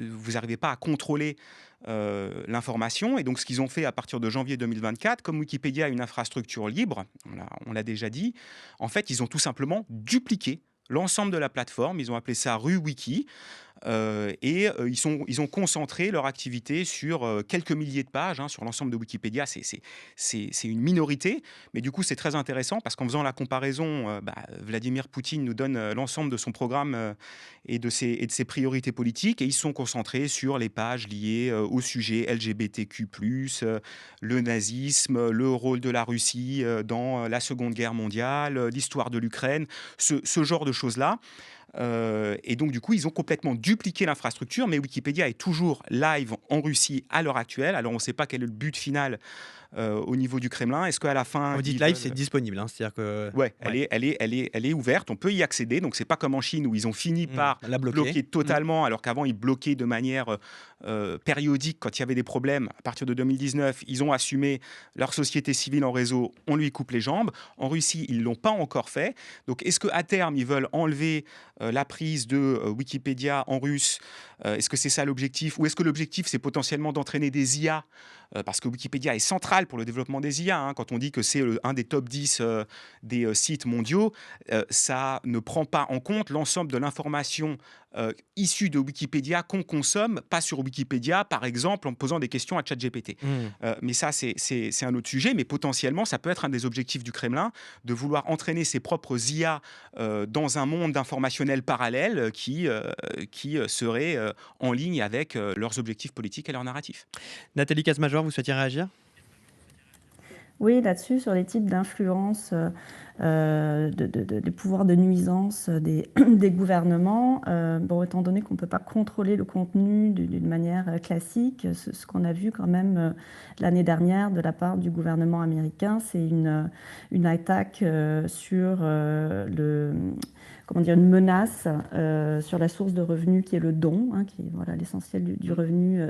L: vous n'arrivez pas à contrôler l'information. Et donc, ce qu'ils ont fait à partir de janvier 2024, comme Wikipédia a une infrastructure libre, on l'a déjà dit, en fait, ils ont tout simplement dupliqué l'ensemble de la plateforme. Ils ont appelé ça RuWiki. Ils ont concentré leur activité sur quelques milliers de pages sur l'ensemble de Wikipédia. C'est une minorité, mais du coup c'est très intéressant parce qu'en faisant la comparaison, Vladimir Poutine nous donne l'ensemble de son programme et de ses priorités politiques, et ils sont concentrés sur les pages liées au sujet LGBTQ+, le nazisme, le rôle de la Russie dans la Seconde Guerre mondiale, l'histoire de l'Ukraine, ce genre de choses-là. Et donc du coup ils ont complètement dupliqué l'infrastructure, mais Wikipédia est toujours live en Russie à l'heure actuelle. Alors on ne sait pas quel est le but final au niveau du Kremlin. Est-ce qu'à la fin...
A: Vous dites live, c'est disponible, c'est-à-dire que...
L: Ouais, elle est ouverte, on peut y accéder. Donc c'est pas comme en Chine où ils ont fini par
A: la bloquer
L: totalement, alors qu'avant ils bloquaient de manière périodique quand il y avait des problèmes. À partir de 2019, ils ont assumé leur société civile en réseau, on lui coupe les jambes. En Russie, ils l'ont pas encore fait. Donc est-ce qu'à terme, ils veulent enlever la prise de Wikipédia en russe? Est-ce que c'est ça l'objectif? Ou est-ce que l'objectif, c'est potentiellement d'entraîner des IA? Parce que Wikipédia est central pour le développement des IA. Quand on dit que c'est un des top 10 des sites mondiaux, ça ne prend pas en compte l'ensemble de l'information issue de Wikipédia qu'on consomme, pas sur Wikipédia, par exemple, en posant des questions à ChatGPT. Mais ça, c'est un autre sujet. Mais potentiellement, ça peut être un des objectifs du Kremlin, de vouloir entraîner ses propres IA dans un monde informationnel parallèle qui serait en ligne avec leurs objectifs politiques et leurs narratifs.
A: Nathalie Casemajor, vous souhaitiez réagir ?
M: Oui, là-dessus, sur les types d'influence, de pouvoir de nuisance des gouvernements, étant donné qu'on ne peut pas contrôler le contenu d'une manière classique, ce qu'on a vu quand même l'année dernière de la part du gouvernement américain, c'est une attaque sur une menace sur la source de revenus qui est le don, qui est l'essentiel du revenu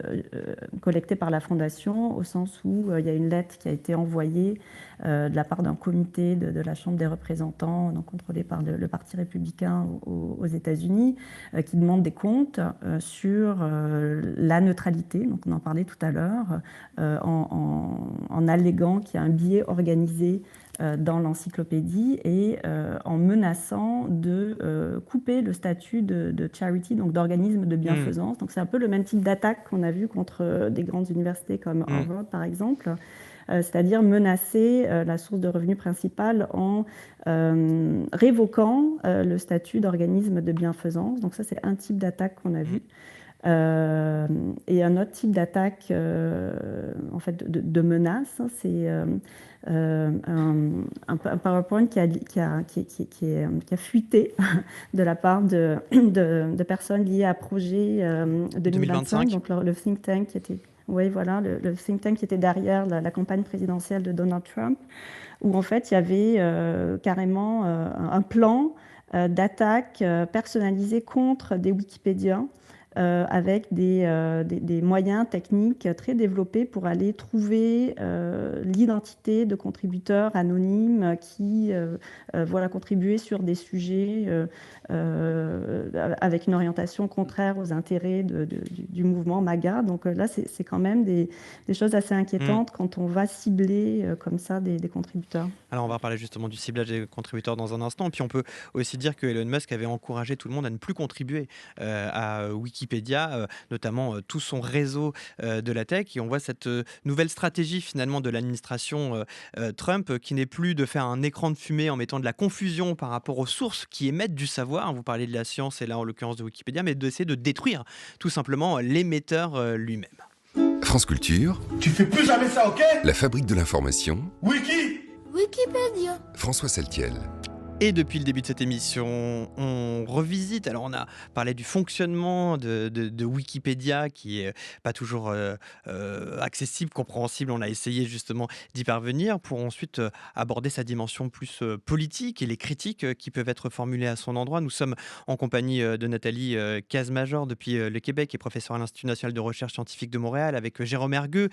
M: collecté par la Fondation, au sens où il y a une lettre qui a été envoyée de la part d'un comité de la Chambre des représentants, donc contrôlé par le Parti républicain aux États-Unis, qui demande des comptes sur la neutralité, donc on en parlait tout à l'heure, en alléguant qu'il y a un biais organisé dans l'encyclopédie et en menaçant de couper le statut de charity, donc d'organisme de bienfaisance. Donc c'est un peu le même type d'attaque qu'on a vu contre des grandes universités comme Harvard par exemple, c'est-à-dire menacer la source de revenus principale en révoquant le statut d'organisme de bienfaisance. Donc ça c'est un type d'attaque qu'on a vu. Et un autre type d'attaque de menace, c'est un PowerPoint qui a fuité de la part de personnes liées à Projet 2025, donc le think tank qui était... Oui, voilà, le think tank qui était derrière la campagne présidentielle de Donald Trump, où en fait il y avait carrément un plan d'attaque personnalisé contre des Wikipédias, avec des moyens techniques très développés pour aller trouver l'identité de contributeurs anonymes qui contribuaient sur des sujets avec une orientation contraire aux intérêts du mouvement MAGA. Donc là, c'est quand même des choses assez inquiétantes quand on va cibler comme ça des contributeurs.
A: Alors on va parler justement du ciblage des contributeurs dans un instant. Puis on peut aussi dire que Elon Musk avait encouragé tout le monde à ne plus contribuer à Wikipédia, notamment tout son réseau de la tech. Et on voit cette nouvelle stratégie finalement de l'administration Trump qui n'est plus de faire un écran de fumée en mettant de la confusion par rapport aux sources qui émettent du savoir. Vous parlez de la science et là en l'occurrence de Wikipédia, mais d'essayer de détruire tout simplement l'émetteur lui-même.
N: France Culture.
O: Tu fais plus jamais ça, ok?
N: La fabrique de l'information.
O: Wikipédia.
N: François Saltiel.
A: Et depuis le début de cette émission, on revisite. Alors, on a parlé du fonctionnement de Wikipédia qui est pas toujours accessible, compréhensible. On a essayé justement d'y parvenir pour ensuite aborder sa dimension plus politique et les critiques qui peuvent être formulées à son endroit. Nous sommes en compagnie de Nathalie Cazemajor depuis le Québec et professeure à l'Institut national de recherche scientifique de Montréal, avec Jérôme Hergueux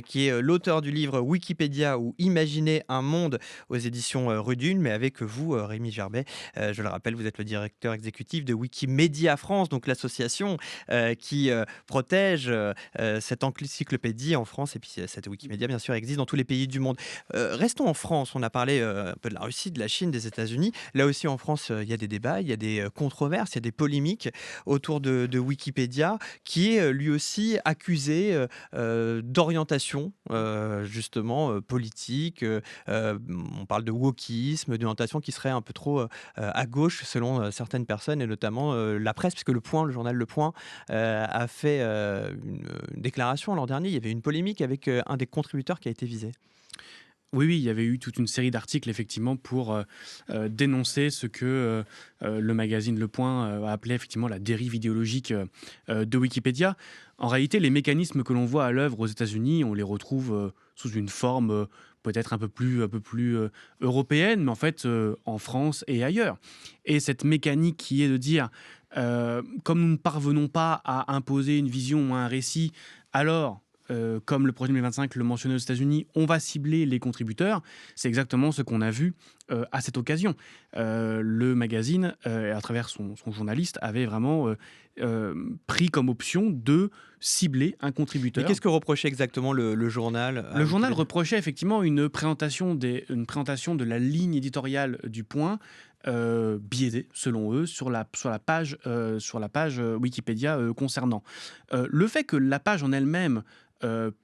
A: qui est l'auteur du livre Wikipédia ou Imaginer un monde aux éditions Rue Dune, mais avec vous, Rémi Gerbet. Je le rappelle, vous êtes le directeur exécutif de Wikimedia France, donc l'association qui protège cette encyclopédie en France. Et puis cette Wikimedia, bien sûr, existe dans tous les pays du monde. Restons en France. On a parlé un peu de la Russie, de la Chine, des États-Unis. Là aussi, en France, il y a des débats, il y a des controverses, il y a des polémiques autour de Wikipédia, qui est lui aussi accusé d'orientation, justement, politique. On parle de wokisme, d'orientation qui serait un peu trop à gauche selon certaines personnes et notamment la presse, puisque le journal Le Point a fait une déclaration l'an dernier. Il y avait une polémique avec un des contributeurs qui a été visé.
B: Oui, il y avait eu toute une série d'articles effectivement pour dénoncer ce que le magazine Le Point a appelé effectivement la dérive idéologique de Wikipédia. En réalité, les mécanismes que l'on voit à l'œuvre aux États-Unis, on les retrouve sous une forme peut-être un peu plus européenne, mais en fait en France et ailleurs. Et cette mécanique qui est de dire, comme nous ne parvenons pas à imposer une vision ou un récit, alors comme le projet 2025 le mentionnait aux États-Unis, on va cibler les contributeurs. C'est exactement ce qu'on a vu à cette occasion. Le magazine, à travers son journaliste, avait vraiment pris comme option de cibler un contributeur.
A: Mais qu'est-ce que reprochait exactement le journal?
B: Le journal reprochait effectivement une présentation de la ligne éditoriale du Point biaisée, selon eux, sur la page Wikipédia concernant. Le fait que la page en elle-même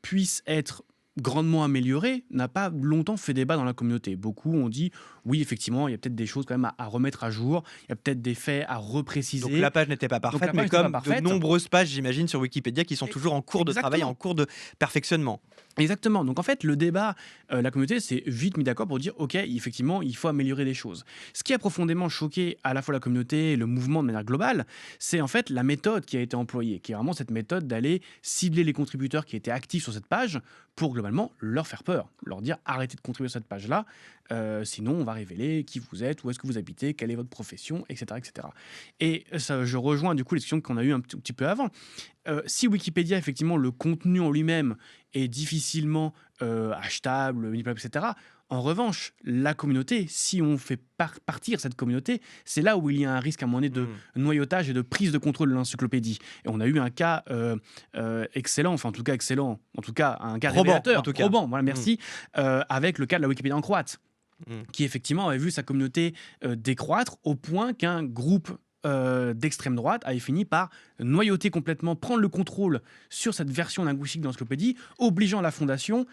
B: puisse être grandement amélioré, n'a pas longtemps fait débat dans la communauté. Beaucoup ont dit, oui, effectivement, il y a peut-être des choses quand même à remettre à jour, il y a peut-être des faits à repréciser.
A: Donc la page n'était pas parfaite, mais comme de nombreuses pages, j'imagine, sur Wikipédia qui sont toujours en cours de travail, en cours de perfectionnement.
B: Exactement. Donc en fait, le débat, la communauté s'est vite mis d'accord pour dire, ok, effectivement, il faut améliorer des choses. Ce qui a profondément choqué à la fois la communauté et le mouvement de manière globale, c'est en fait la méthode qui a été employée, qui est vraiment cette méthode d'aller cibler les contributeurs qui étaient actifs sur cette page pour globalement leur faire peur, leur dire arrêtez de contribuer sur cette page-là, sinon on va révéler qui vous êtes, où est-ce que vous habitez, quelle est votre profession, etc. etc. Et ça, je rejoins du coup les discussions qu'on a eues un petit peu avant. Si Wikipédia, effectivement, le contenu en lui-même est difficilement achetable, manipulable, etc., en revanche, la communauté, si on fait partir cette communauté, c'est là où il y a un risque à un moment donné de noyautage et de prise de contrôle de l'encyclopédie. Et on a eu un cas excellent, enfin en tout cas excellent, en tout cas un cas révélateur, probant, voilà, merci, avec le cas de la Wikipédia en croate, qui effectivement avait vu sa communauté décroître au point qu'un groupe d'extrême droite avait fini par noyauter complètement, prendre le contrôle sur cette version linguistique de l'encyclopédie, obligeant la fondation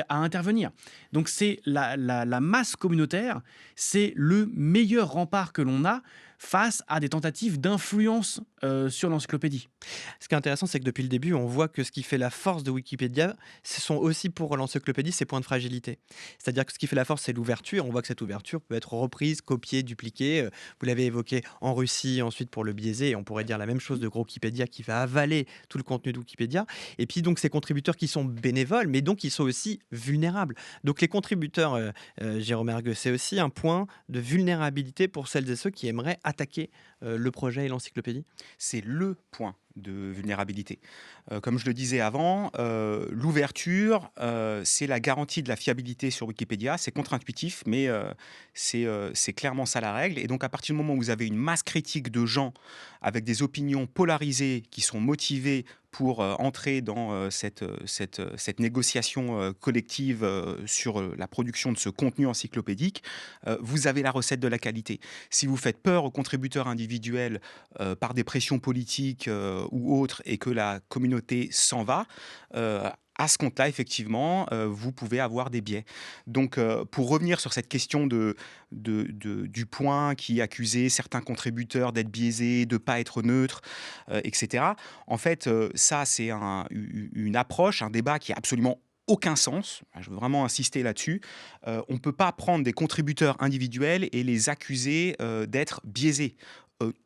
B: à intervenir. Donc c'est la masse communautaire, c'est le meilleur rempart que l'on a face à des tentatives d'influence sur l'encyclopédie.
A: Ce qui est intéressant, c'est que depuis le début, on voit que ce qui fait la force de Wikipédia, ce sont aussi pour l'encyclopédie ses points de fragilité. C'est-à-dire que ce qui fait la force, c'est l'ouverture. On voit que cette ouverture peut être reprise, copiée, dupliquée. Vous l'avez évoqué en Russie, ensuite pour le biaiser. Et on pourrait dire la même chose de Wikipédia qui va avaler tout le contenu de Wikipédia. Et puis donc ces contributeurs qui sont bénévoles, mais donc ils sont aussi vulnérables. Donc les contributeurs, Jérôme Ergueux, c'est aussi un point de vulnérabilité pour celles et ceux qui aimeraient attaquer le projet et l'encyclopédie.
L: C'est le point de vulnérabilité. Comme je le disais avant, l'ouverture, c'est la garantie de la fiabilité sur Wikipédia. C'est contre-intuitif, mais c'est clairement ça la règle. Et donc, à partir du moment où vous avez une masse critique de gens avec des opinions polarisées qui sont motivées pour entrer dans cette négociation collective sur la production de ce contenu encyclopédique, vous avez la recette de la qualité. Si vous faites peur aux contributeurs individuels par des pressions politiques ou autres et que la communauté s'en va, à ce compte-là, effectivement, vous pouvez avoir des biais. Donc, pour revenir sur cette question du point qui accusait certains contributeurs d'être biaisés, de ne pas être neutres, etc., en fait, ça, c'est une approche, un débat qui a absolument aucun sens. Je veux vraiment insister là-dessus. On ne peut pas prendre des contributeurs individuels et les accuser d'être biaisés.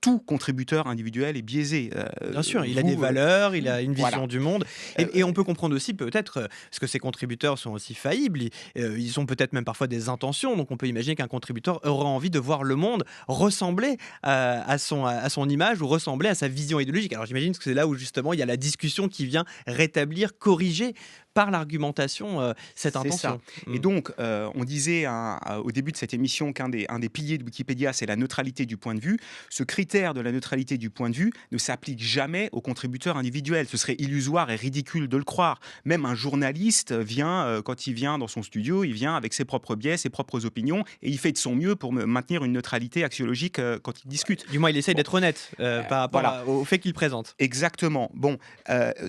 L: Tout contributeur individuel est biaisé.
A: Bien sûr, il a des valeurs, il a une vision du monde. Et on peut comprendre aussi peut-être, parce que ces contributeurs sont aussi faillibles, ils ont peut-être même parfois des intentions, donc on peut imaginer qu'un contributeur aura envie de voir le monde ressembler à son image ou ressembler à sa vision idéologique. Alors j'imagine que c'est là où justement il y a la discussion qui vient rétablir, corriger par l'argumentation cette intention.
L: Ça. Et donc, on disait au début de cette émission qu'un des piliers de Wikipédia, c'est la neutralité du point de vue. Ce critère de la neutralité du point de vue ne s'applique jamais aux contributeurs individuels. Ce serait illusoire et ridicule de le croire. Même un journaliste vient, quand il vient dans son studio, il vient avec ses propres biais, ses propres opinions, et il fait de son mieux pour maintenir une neutralité axiologique quand il discute.
A: Du moins, il essaye d'être honnête par rapport au fait qu'il présente.
L: Exactement. Bon,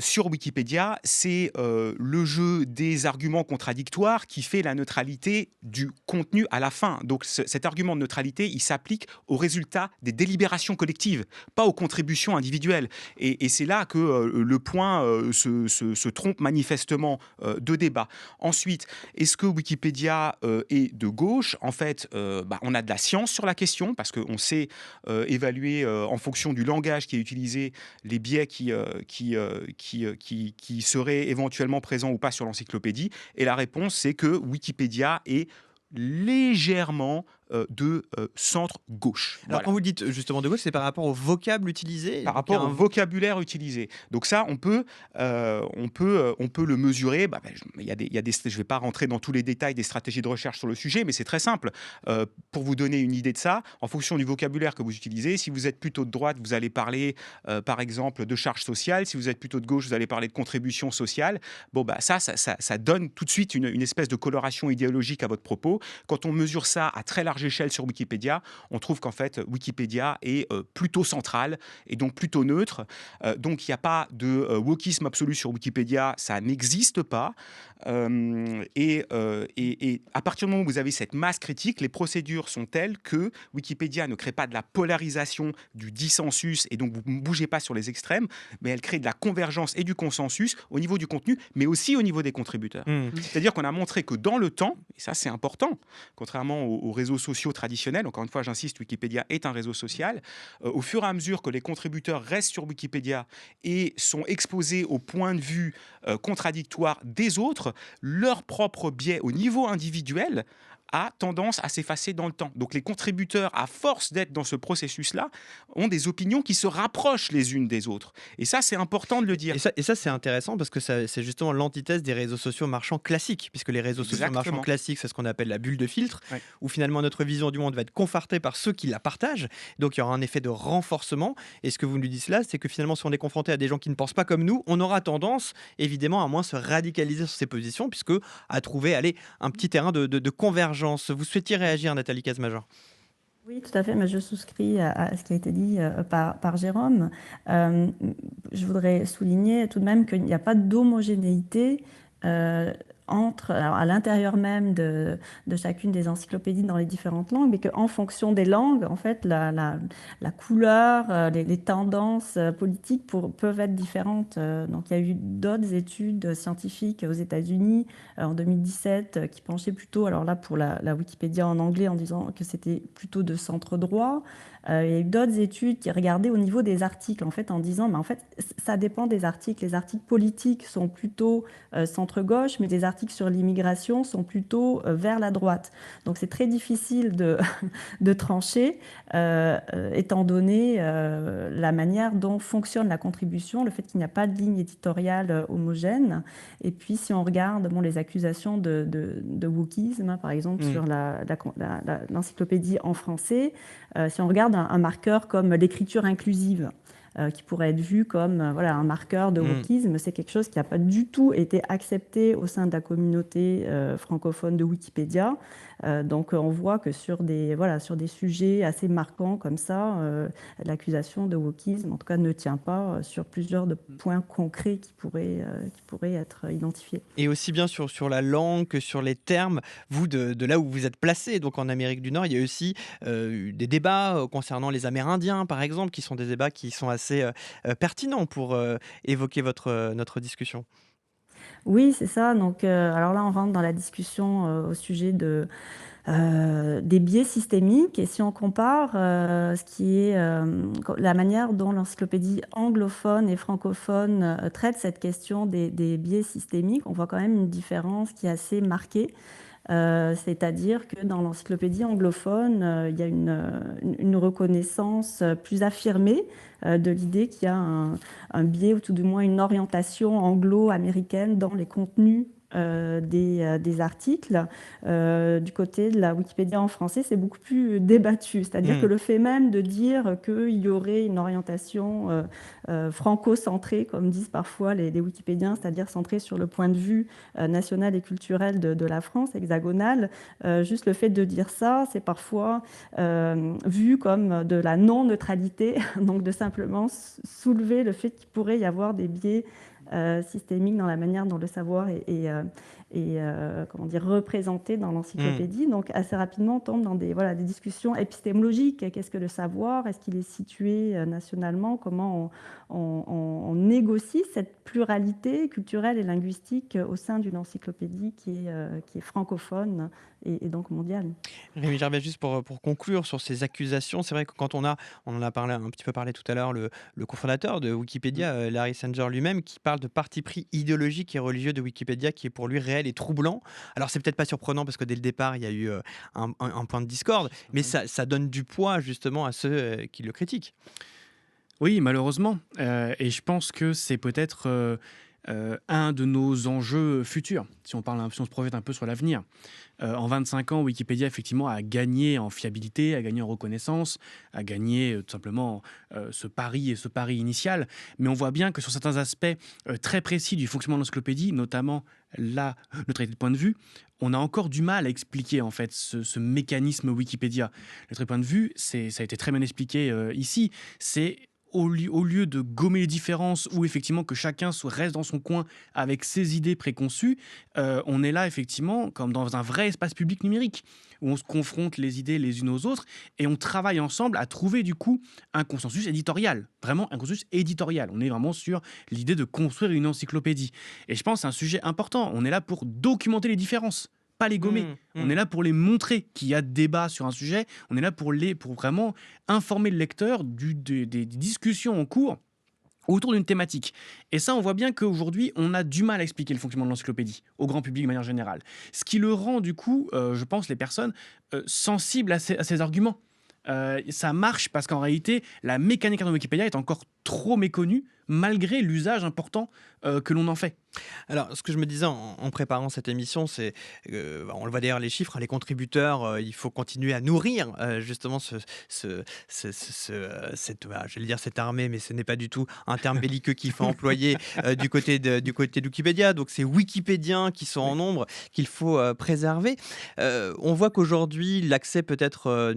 L: sur Wikipédia, c'est le jeu des arguments contradictoires qui fait la neutralité du contenu à la fin. Donc cet argument de neutralité, il s'applique aux résultats des délibérations collectives, pas aux contributions individuelles. Et c'est là que le point se trompe manifestement de débat. Ensuite, est-ce que Wikipédia est de gauche ? En fait, on a de la science sur la question, parce qu'on sait évaluer en fonction du langage qui est utilisé les biais qui seraient éventuellement présents ou pas sur l'encyclopédie. Et la réponse, c'est que Wikipédia est légèrement de centre-gauche.
A: Alors quand vous dites justement de gauche, c'est par rapport au vocable utilisé ?
L: Par rapport au vocabulaire utilisé. Donc ça, on peut le mesurer. Je ne vais pas rentrer dans tous les détails des stratégies de recherche sur le sujet, mais c'est très simple. Pour vous donner une idée de ça, en fonction du vocabulaire que vous utilisez, si vous êtes plutôt de droite, vous allez parler, par exemple, de charge sociale. Si vous êtes plutôt de gauche, vous allez parler de contribution sociale. Ça donne tout de suite une espèce de coloration idéologique à votre propos. Quand on mesure ça à très large large échelle sur Wikipédia, on trouve qu'en fait, Wikipédia est plutôt central et donc plutôt neutre. Donc, il n'y a pas de wokisme absolu sur Wikipédia, ça n'existe pas. Et à partir du moment où vous avez cette masse critique, les procédures sont telles que Wikipédia ne crée pas de la polarisation, du dissensus, et donc vous ne bougez pas sur les extrêmes, mais elle crée de la convergence et du consensus au niveau du contenu, mais aussi au niveau des contributeurs. C'est-à-dire qu'on a montré que dans le temps, et ça c'est important, contrairement aux réseaux sociaux traditionnels, encore une fois j'insiste, Wikipédia est un réseau social, au fur et à mesure que les contributeurs restent sur Wikipédia et sont exposés au point de vue contradictoire des autres, leur propre biais au niveau individuel a tendance à s'effacer dans le temps. Donc les contributeurs, à force d'être dans ce processus-là, ont des opinions qui se rapprochent les unes des autres. Et ça, c'est important de le dire.
A: Et ça c'est intéressant parce que c'est justement l'antithèse des réseaux sociaux marchands classiques, puisque les réseaux sociaux marchands classiques, c'est ce qu'on appelle la bulle de filtre, où finalement notre vision du monde va être confortée par ceux qui la partagent. Donc il y aura un effet de renforcement. Et ce que vous nous dites là, c'est que finalement, si on est confronté à des gens qui ne pensent pas comme nous, on aura tendance, évidemment, à moins se radicaliser sur ses positions, puisque à trouver, un petit terrain de convergence. Vous souhaitiez réagir, Nathalie Casemajor?
M: Oui, tout à fait, mais je souscris à ce qui a été dit par Jérôme. Je voudrais souligner tout de même qu'il n'y a pas d'homogénéité à l'intérieur même de chacune des encyclopédies dans les différentes langues, mais qu'en fonction des langues, en fait, la couleur, les tendances politiques peuvent être différentes. Donc, il y a eu d'autres études scientifiques aux États-Unis en 2017 qui penchaient plutôt, alors là, pour la Wikipédia en anglais, en disant que c'était plutôt de centre droit. Il y a eu d'autres études qui regardaient au niveau des articles, en fait, en disant, en fait, ça dépend des articles. Les articles politiques sont plutôt centre-gauche, mais les articles sur l'immigration sont plutôt vers la droite. Donc c'est très difficile de trancher, étant donné la manière dont fonctionne la contribution, le fait qu'il n'y a pas de ligne éditoriale homogène. Et puis si on regarde les accusations de wokisme, par exemple, sur l'encyclopédie en français, si on regarde un marqueur comme l'écriture inclusive, qui pourrait être vu comme un marqueur de wokisme, c'est quelque chose qui n'a pas du tout été accepté au sein de la communauté francophone de Wikipédia. Donc on voit que sur des sujets assez marquants comme ça, l'accusation de wokisme, en tout cas, ne tient pas sur plusieurs points concrets qui pourraient être identifiés.
A: Et aussi bien sur la langue que sur les termes, vous, de là où vous êtes placé, donc en Amérique du Nord, il y a aussi des débats concernant les Amérindiens, par exemple, qui sont des débats qui sont assez pertinents pour évoquer notre discussion.
M: Oui, c'est ça. Donc, alors là, on rentre dans la discussion au sujet des biais systémiques. Et si on compare ce qui est la manière dont l'encyclopédie anglophone et francophone traite cette question des biais systémiques, on voit quand même une différence qui est assez marquée. C'est-à-dire que dans l'encyclopédie anglophone, il y a une reconnaissance plus affirmée de l'idée qu'il y a un biais ou tout du moins une orientation anglo-américaine dans les contenus des articles. Du côté de la Wikipédia en français, c'est beaucoup plus débattu. C'est-à-dire que le fait même de dire qu'il y aurait une orientation franco-centrée, comme disent parfois les Wikipédiens, c'est-à-dire centrée sur le point de vue national et culturel de la France, hexagonale, juste le fait de dire ça, c'est parfois vu comme de la non-neutralité, donc de simplement soulever le fait qu'il pourrait y avoir des biais systémique dans la manière dont le savoir est représenté dans l'encyclopédie. Donc assez rapidement on tombe dans des discussions épistémologiques. Qu'est-ce que le savoir? Est-ce qu'il est situé nationalement? Comment on négocie cette pluralité culturelle et linguistique au sein d'une encyclopédie qui est francophone et donc mondiale.
A: Rémi Gervais, juste pour conclure sur ces accusations, c'est vrai que quand on en a un petit peu parlé tout à l'heure, le cofondateur de Wikipédia, Larry Sanger lui-même, qui parle de parti pris idéologique et religieux de Wikipédia qui est pour lui réel et troublant. Alors c'est peut-être pas surprenant parce que dès le départ il y a eu un point de discorde, mais ça donne du poids justement à ceux qui le critiquent.
B: Oui, malheureusement. Et je pense que c'est peut-être un de nos enjeux futurs, si on se projette un peu sur l'avenir. En 25 ans, Wikipédia, effectivement, a gagné en fiabilité, a gagné en reconnaissance, a gagné tout simplement ce pari initial. Mais on voit bien que sur certains aspects très précis du fonctionnement de l'encyclopédie, notamment là, le traité de point de vue, on a encore du mal à expliquer en fait ce mécanisme Wikipédia. Le traité de point de vue, ça a été très bien expliqué ici, c'est au lieu de gommer les différences ou effectivement que chacun reste dans son coin avec ses idées préconçues, on est là effectivement comme dans un vrai espace public numérique où on se confronte les idées les unes aux autres et on travaille ensemble à trouver du coup un consensus éditorial, vraiment un consensus éditorial. On est vraiment sur l'idée de construire une encyclopédie. Et je pense que c'est un sujet important. On est là pour documenter les différences, pas les gommer. On est là pour les montrer qu'il y a débat sur un sujet. On est là pour vraiment informer le lecteur des discussions en cours autour d'une thématique. Et ça, on voit bien qu'aujourd'hui, on a du mal à expliquer le fonctionnement de l'encyclopédie au grand public de manière générale. Ce qui le rend, du coup, je pense, les personnes sensibles à ces arguments. Ça marche parce qu'en réalité, la mécanique de Wikipédia est encore trop méconnue, malgré l'usage important que l'on en fait.
A: Alors, ce que je me disais en préparant cette émission, c'est, on le voit d'ailleurs les chiffres, les contributeurs, il faut continuer à nourrir justement j'allais dire cette armée, mais ce n'est pas du tout un terme belliqueux qu'il faut employer du côté de Wikipédia. Donc, c'est Wikipédiens qui sont en nombre qu'il faut préserver. On voit qu'aujourd'hui, l'accès peut-être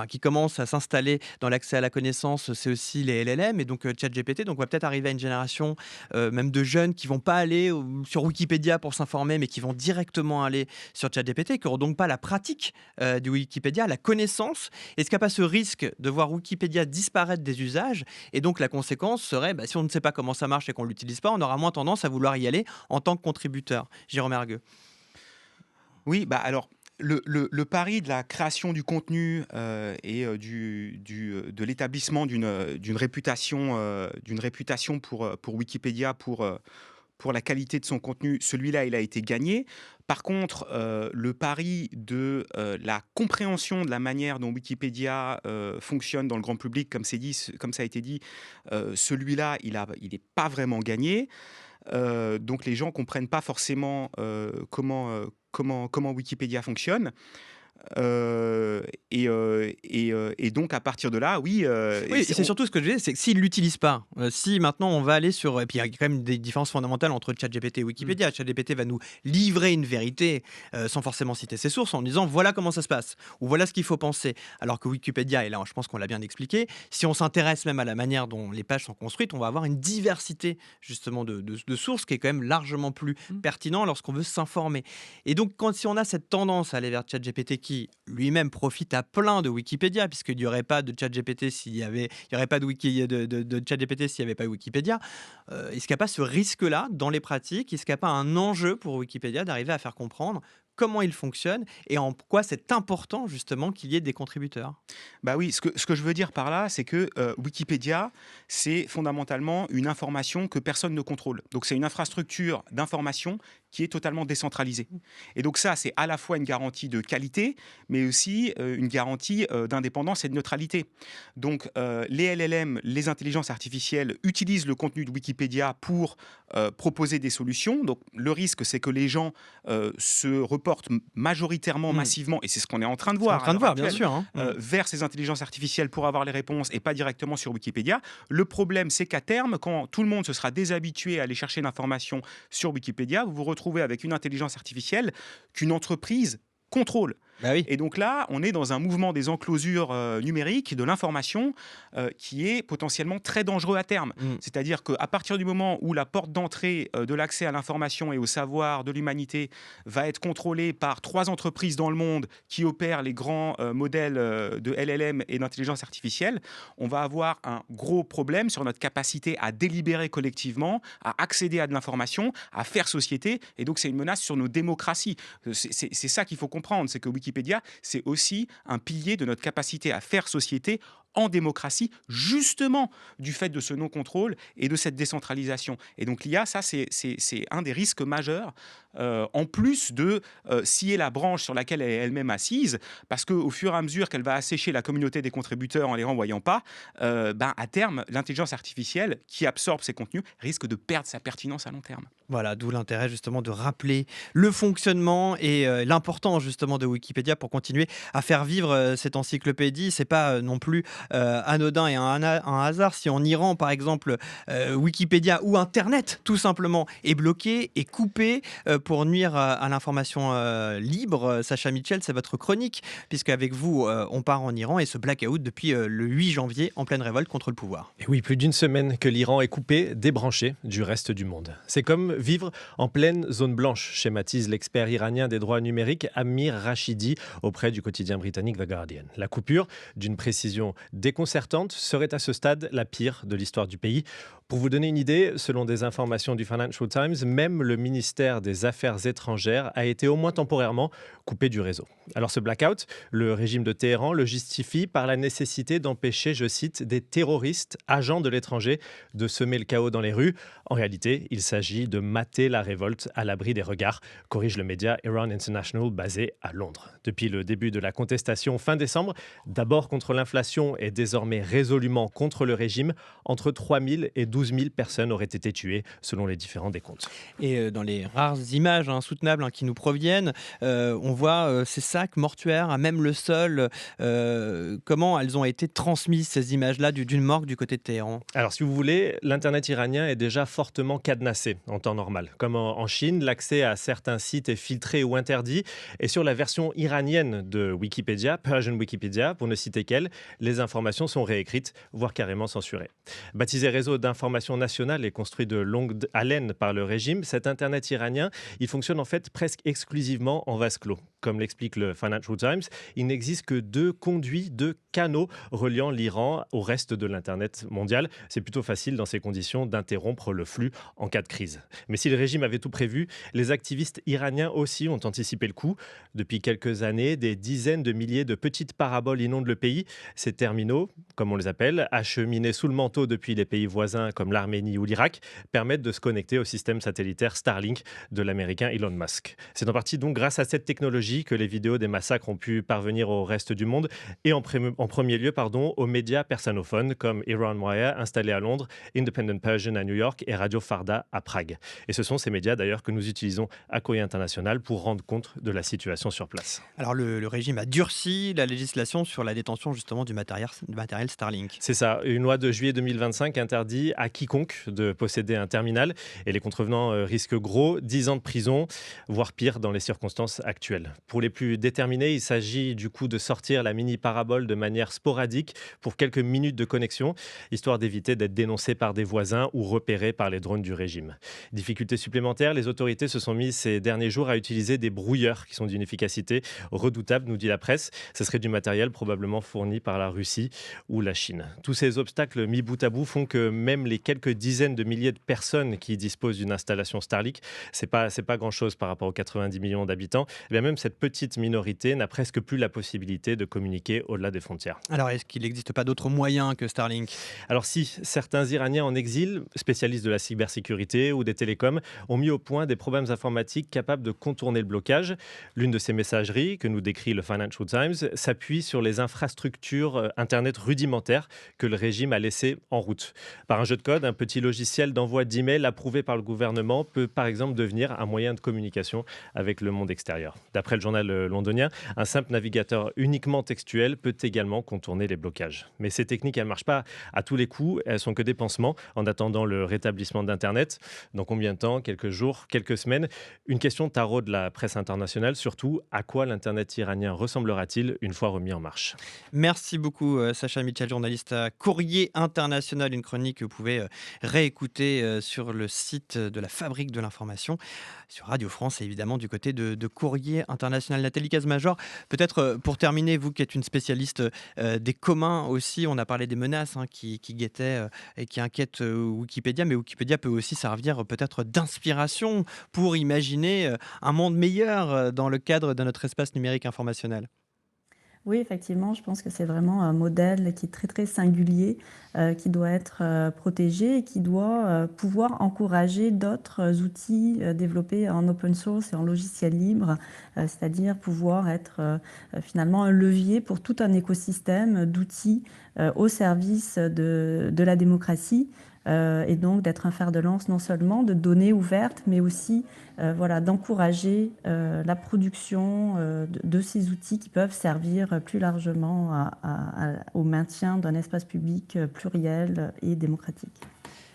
A: qui commence à s'installer dans l'accès à la connaissance, c'est aussi les LLM et donc ChatGPT. Donc on va peut-être arriver à une génération même de jeunes qui vont pas aller sur Wikipédia pour s'informer, mais qui vont directement aller sur ChatGPT, qui n'auront donc pas la pratique du Wikipédia, la connaissance. Est-ce qu'il n'y a pas ce risque de voir Wikipédia disparaître des usages? Et donc la conséquence serait, si on ne sait pas comment ça marche et qu'on ne l'utilise pas, on aura moins tendance à vouloir y aller en tant que contributeur. Jérôme Hergueux.
L: Oui, alors... Le pari de la création du contenu et de l'établissement d'une réputation pour Wikipédia, pour la qualité de son contenu, celui-là, il a été gagné. Par contre, le pari de la compréhension de la manière dont Wikipédia fonctionne dans le grand public, comme ça a été dit, celui-là, il n'est pas vraiment gagné. Donc les gens ne comprennent pas forcément comment Wikipédia fonctionne. Et donc à partir de là, oui,
A: c'est surtout ce que je disais, c'est que s'ils ne l'utilisent pas, si maintenant on va aller sur... Et puis il y a quand même des différences fondamentales entre ChatGPT et Wikipédia. ChatGPT va nous livrer une vérité sans forcément citer ses sources en disant voilà comment ça se passe, ou voilà ce qu'il faut penser. Alors que Wikipédia, et là je pense qu'on l'a bien expliqué, si on s'intéresse même à la manière dont les pages sont construites, on va avoir une diversité justement de sources qui est quand même largement plus pertinent lorsqu'on veut s'informer. Et donc si on a cette tendance à aller vers ChatGPT qui lui-même profite à plein de Wikipédia, puisqu'il n'y aurait pas de ChatGPT s'il n'y avait pas de ChatGPT s'il n'y avait pas Wikipédia. Est-ce qu'il n'y a pas ce risque-là dans les pratiques? Est-ce qu'il n'y a pas un enjeu pour Wikipédia d'arriver à faire comprendre comment il fonctionne et en quoi c'est important justement qu'il y ait des contributeurs?
L: Oui, ce que je veux dire par là, c'est que Wikipédia, c'est fondamentalement une information que personne ne contrôle. Donc c'est une infrastructure d'information qui est totalement décentralisée. Et donc ça, c'est à la fois une garantie de qualité, mais aussi une garantie d'indépendance et de neutralité. Donc les LLM, les intelligences artificielles, utilisent le contenu de Wikipédia pour proposer des solutions. Donc le risque, c'est que les gens se reportent majoritairement, massivement, et c'est ce qu'on est en train de voir,
A: bien sûr,
L: vers ces intelligences artificielles pour avoir les réponses et pas directement sur Wikipédia. Le problème, c'est qu'à terme, quand tout le monde se sera déshabitué à aller chercher l'information sur Wikipédia, vous vous retrouvez avec une intelligence artificielle qu'une entreprise contrôle. Et donc là, on est dans un mouvement des enclosures numériques de l'information qui est potentiellement très dangereux à terme. C'est-à-dire qu'à partir du moment où la porte d'entrée de l'accès à l'information et au savoir de l'humanité va être contrôlée par 3 entreprises dans le monde qui opèrent les grands modèles de LLM et d'intelligence artificielle, on va avoir un gros problème sur notre capacité à délibérer collectivement, à accéder à de l'information, à faire société. Et donc, c'est une menace sur nos démocraties. C'est ça qu'il faut comprendre, c'est que Wikipédia, c'est aussi un pilier de notre capacité à faire société en démocratie, justement du fait de ce non-contrôle et de cette décentralisation. Et donc l'IA, ça c'est un des risques majeurs, en plus de scier la branche sur laquelle elle est elle-même assise, parce qu'au fur et à mesure qu'elle va assécher la communauté des contributeurs en les renvoyant pas, à terme, l'intelligence artificielle qui absorbe ces contenus risque de perdre sa pertinence à long terme.
A: Voilà, d'où l'intérêt justement de rappeler le fonctionnement et l'importance justement de Wikipédia pour continuer à faire vivre cette encyclopédie. C'est pas non plus anodin et un hasard si en Iran, par exemple, Wikipédia ou Internet tout simplement est bloqué et coupé pour nuire à l'information libre. Sacha Mitchell, c'est votre chronique, puisque avec vous, on part en Iran et ce blackout depuis le 8 janvier en pleine révolte contre le pouvoir.
D: Et oui, plus d'une semaine que l'Iran est coupé, débranché du reste du monde. C'est comme vivre en pleine zone blanche, schématise l'expert iranien des droits numériques Amir Rashidi auprès du quotidien britannique The Guardian. La coupure, d'une précision déconcertante, serait à ce stade la pire de l'histoire du pays. Pour vous donner une idée, selon des informations du Financial Times, même le ministère des Affaires étrangères a été au moins temporairement coupé du réseau. Alors ce blackout, le régime de Téhéran le justifie par la nécessité d'empêcher, je cite, des terroristes agents de l'étranger de semer le chaos dans les rues. En réalité, il s'agit de mater la révolte à l'abri des regards, corrige le média Iran International basé à Londres. Depuis le début de la contestation fin décembre, d'abord contre l'inflation et désormais résolument contre le régime, entre 3 000 et 12 000 personnes auraient été tuées selon les différents décomptes.
A: Et dans les rares images insoutenables qui nous proviennent, on voit ces sacs mortuaires à même le sol. Comment elles ont été transmises, ces images-là, d'une morgue du côté de Téhéran?
D: Alors si vous voulez, l'internet iranien est déjà fortement cadenassé en temps normal. Comme en Chine, l'accès à certains sites est filtré ou interdit. Et sur la version iranienne de Wikipédia, Persian Wikipedia, pour ne citer qu'elle, les informations sont réécrites, voire carrément censurées. Baptisé réseau d'information nationale et construit de longue haleine par le régime, cet internet iranien, il fonctionne en fait presque exclusivement en vase clos. Comme l'explique le Financial Times, il n'existe que 2 conduits, 2 canaux reliant l'Iran au reste de l'internet mondial. C'est plutôt facile dans ces conditions d'interrompre le flux en cas de crise. Mais si le régime avait tout prévu, les activistes iraniens aussi ont anticipé le coup. Depuis quelques années, des dizaines de milliers de petites paraboles inondent le pays. Ces terminaux, comme on les appelle, acheminés sous le manteau depuis les pays voisins comme l'Arménie ou l'Irak, permettent de se connecter au système satellitaire Starlink de l'américain Elon Musk. C'est en partie donc grâce à cette technologie que les vidéos des massacres ont pu parvenir au reste du monde et en premier lieu aux médias persanophones comme Iran Wire installé à Londres, Independent Persian à New York et Radio Farda à Prague. Et ce sont ces médias d'ailleurs que nous utilisons à Courrier International pour rendre compte de la situation sur place.
A: Alors le régime a durci la législation sur la détention justement du matériel Starlink.
D: C'est ça, une loi de juillet 2025 interdit à quiconque de posséder un terminal et les contrevenants risquent gros 10 ans de prison, voire pire dans les circonstances actuelles. Pour les plus déterminés, il s'agit du coup de sortir la mini parabole de manière sporadique pour quelques minutes de connexion, histoire d'éviter d'être dénoncés par des voisins ou repérés par les drones du régime. Difficulté supplémentaire, les autorités se sont mises ces derniers jours à utiliser des brouilleurs qui sont d'une efficacité redoutable, nous dit la presse. Ce serait du matériel probablement fourni par la Russie ou la Chine. Tous ces obstacles mis bout à bout font que même les quelques dizaines de milliers de personnes qui disposent d'une installation Starlink, c'est pas grand-chose par rapport aux 90 millions d'habitants. Et bien même cette petite minorité n'a presque plus la possibilité de communiquer au-delà des frontières.
A: Alors, est-ce qu'il n'existe pas d'autres moyens que Starlink?
D: Alors si, certains Iraniens en exil, spécialistes de la cybersécurité ou des télécoms, ont mis au point des problèmes informatiques capables de contourner le blocage. L'une de ces messageries, que nous décrit le Financial Times, s'appuie sur les infrastructures Internet rudimentaires que le régime a laissées en route. Par un jeu de code, un petit logiciel d'envoi d'emails approuvé par le gouvernement peut par exemple devenir un moyen de communication avec le monde extérieur. D'après le journal londonien, un simple navigateur uniquement textuel peut également contourner les blocages. Mais ces techniques, elles ne marchent pas à tous les coups, elles sont que des pansements en attendant le rétablissement d'Internet. Dans combien de temps? Quelques jours, quelques semaines? Une question taraude la presse internationale, surtout à quoi l'Internet iranien ressemblera-t-il une fois remis en marche?
A: Merci beaucoup Sacha Mitchell, journaliste à Courrier International, une chronique que vous pouvez réécouter sur le site de la Fabrique de l'Information, sur Radio France et évidemment du côté de Courrier International. Nathalie Cazemajor, peut-être pour terminer, vous qui êtes une spécialiste des communs aussi, on a parlé des menaces qui guettaient et qui inquiètent Wikipédia, mais Wikipédia peut aussi servir peut-être d'inspiration pour imaginer un monde meilleur dans le cadre de notre espace numérique informationnel.
M: Oui, effectivement, je pense que c'est vraiment un modèle qui est très très singulier, qui doit être protégé et qui doit pouvoir encourager d'autres outils développés en open source et en logiciel libre, c'est-à-dire pouvoir être finalement un levier pour tout un écosystème d'outils au service de la démocratie. Et donc d'être un fer de lance non seulement de données ouvertes, mais aussi d'encourager la production de ces outils qui peuvent servir plus largement au maintien d'un espace public pluriel et démocratique.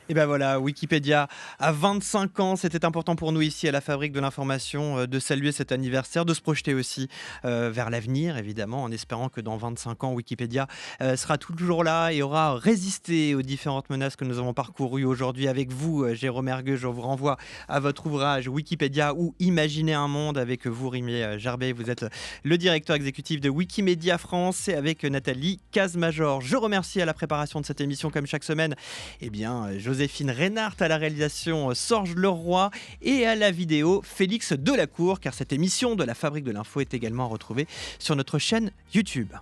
A: Et ben voilà, Wikipédia à 25 ans, c'était important pour nous ici à la Fabrique de l'Information de saluer cet anniversaire, de se projeter aussi vers l'avenir, évidemment, en espérant que dans 25 ans, Wikipédia sera toujours là et aura résisté aux différentes menaces que nous avons parcourues aujourd'hui avec vous, Jérôme Ergueux. Je vous renvoie à votre ouvrage Wikipédia ou Imaginer un monde avec vous, Rémi Gerbet. Vous êtes le directeur exécutif de Wikimedia France et avec Nathalie Cazemajor. Je remercie à la préparation de cette émission, comme chaque semaine, Joséphine Reynard à la réalisation, Sorge Leroy et à la vidéo Félix Delacour, car cette émission de la Fabrique de l'Info est également retrouvée sur notre chaîne YouTube.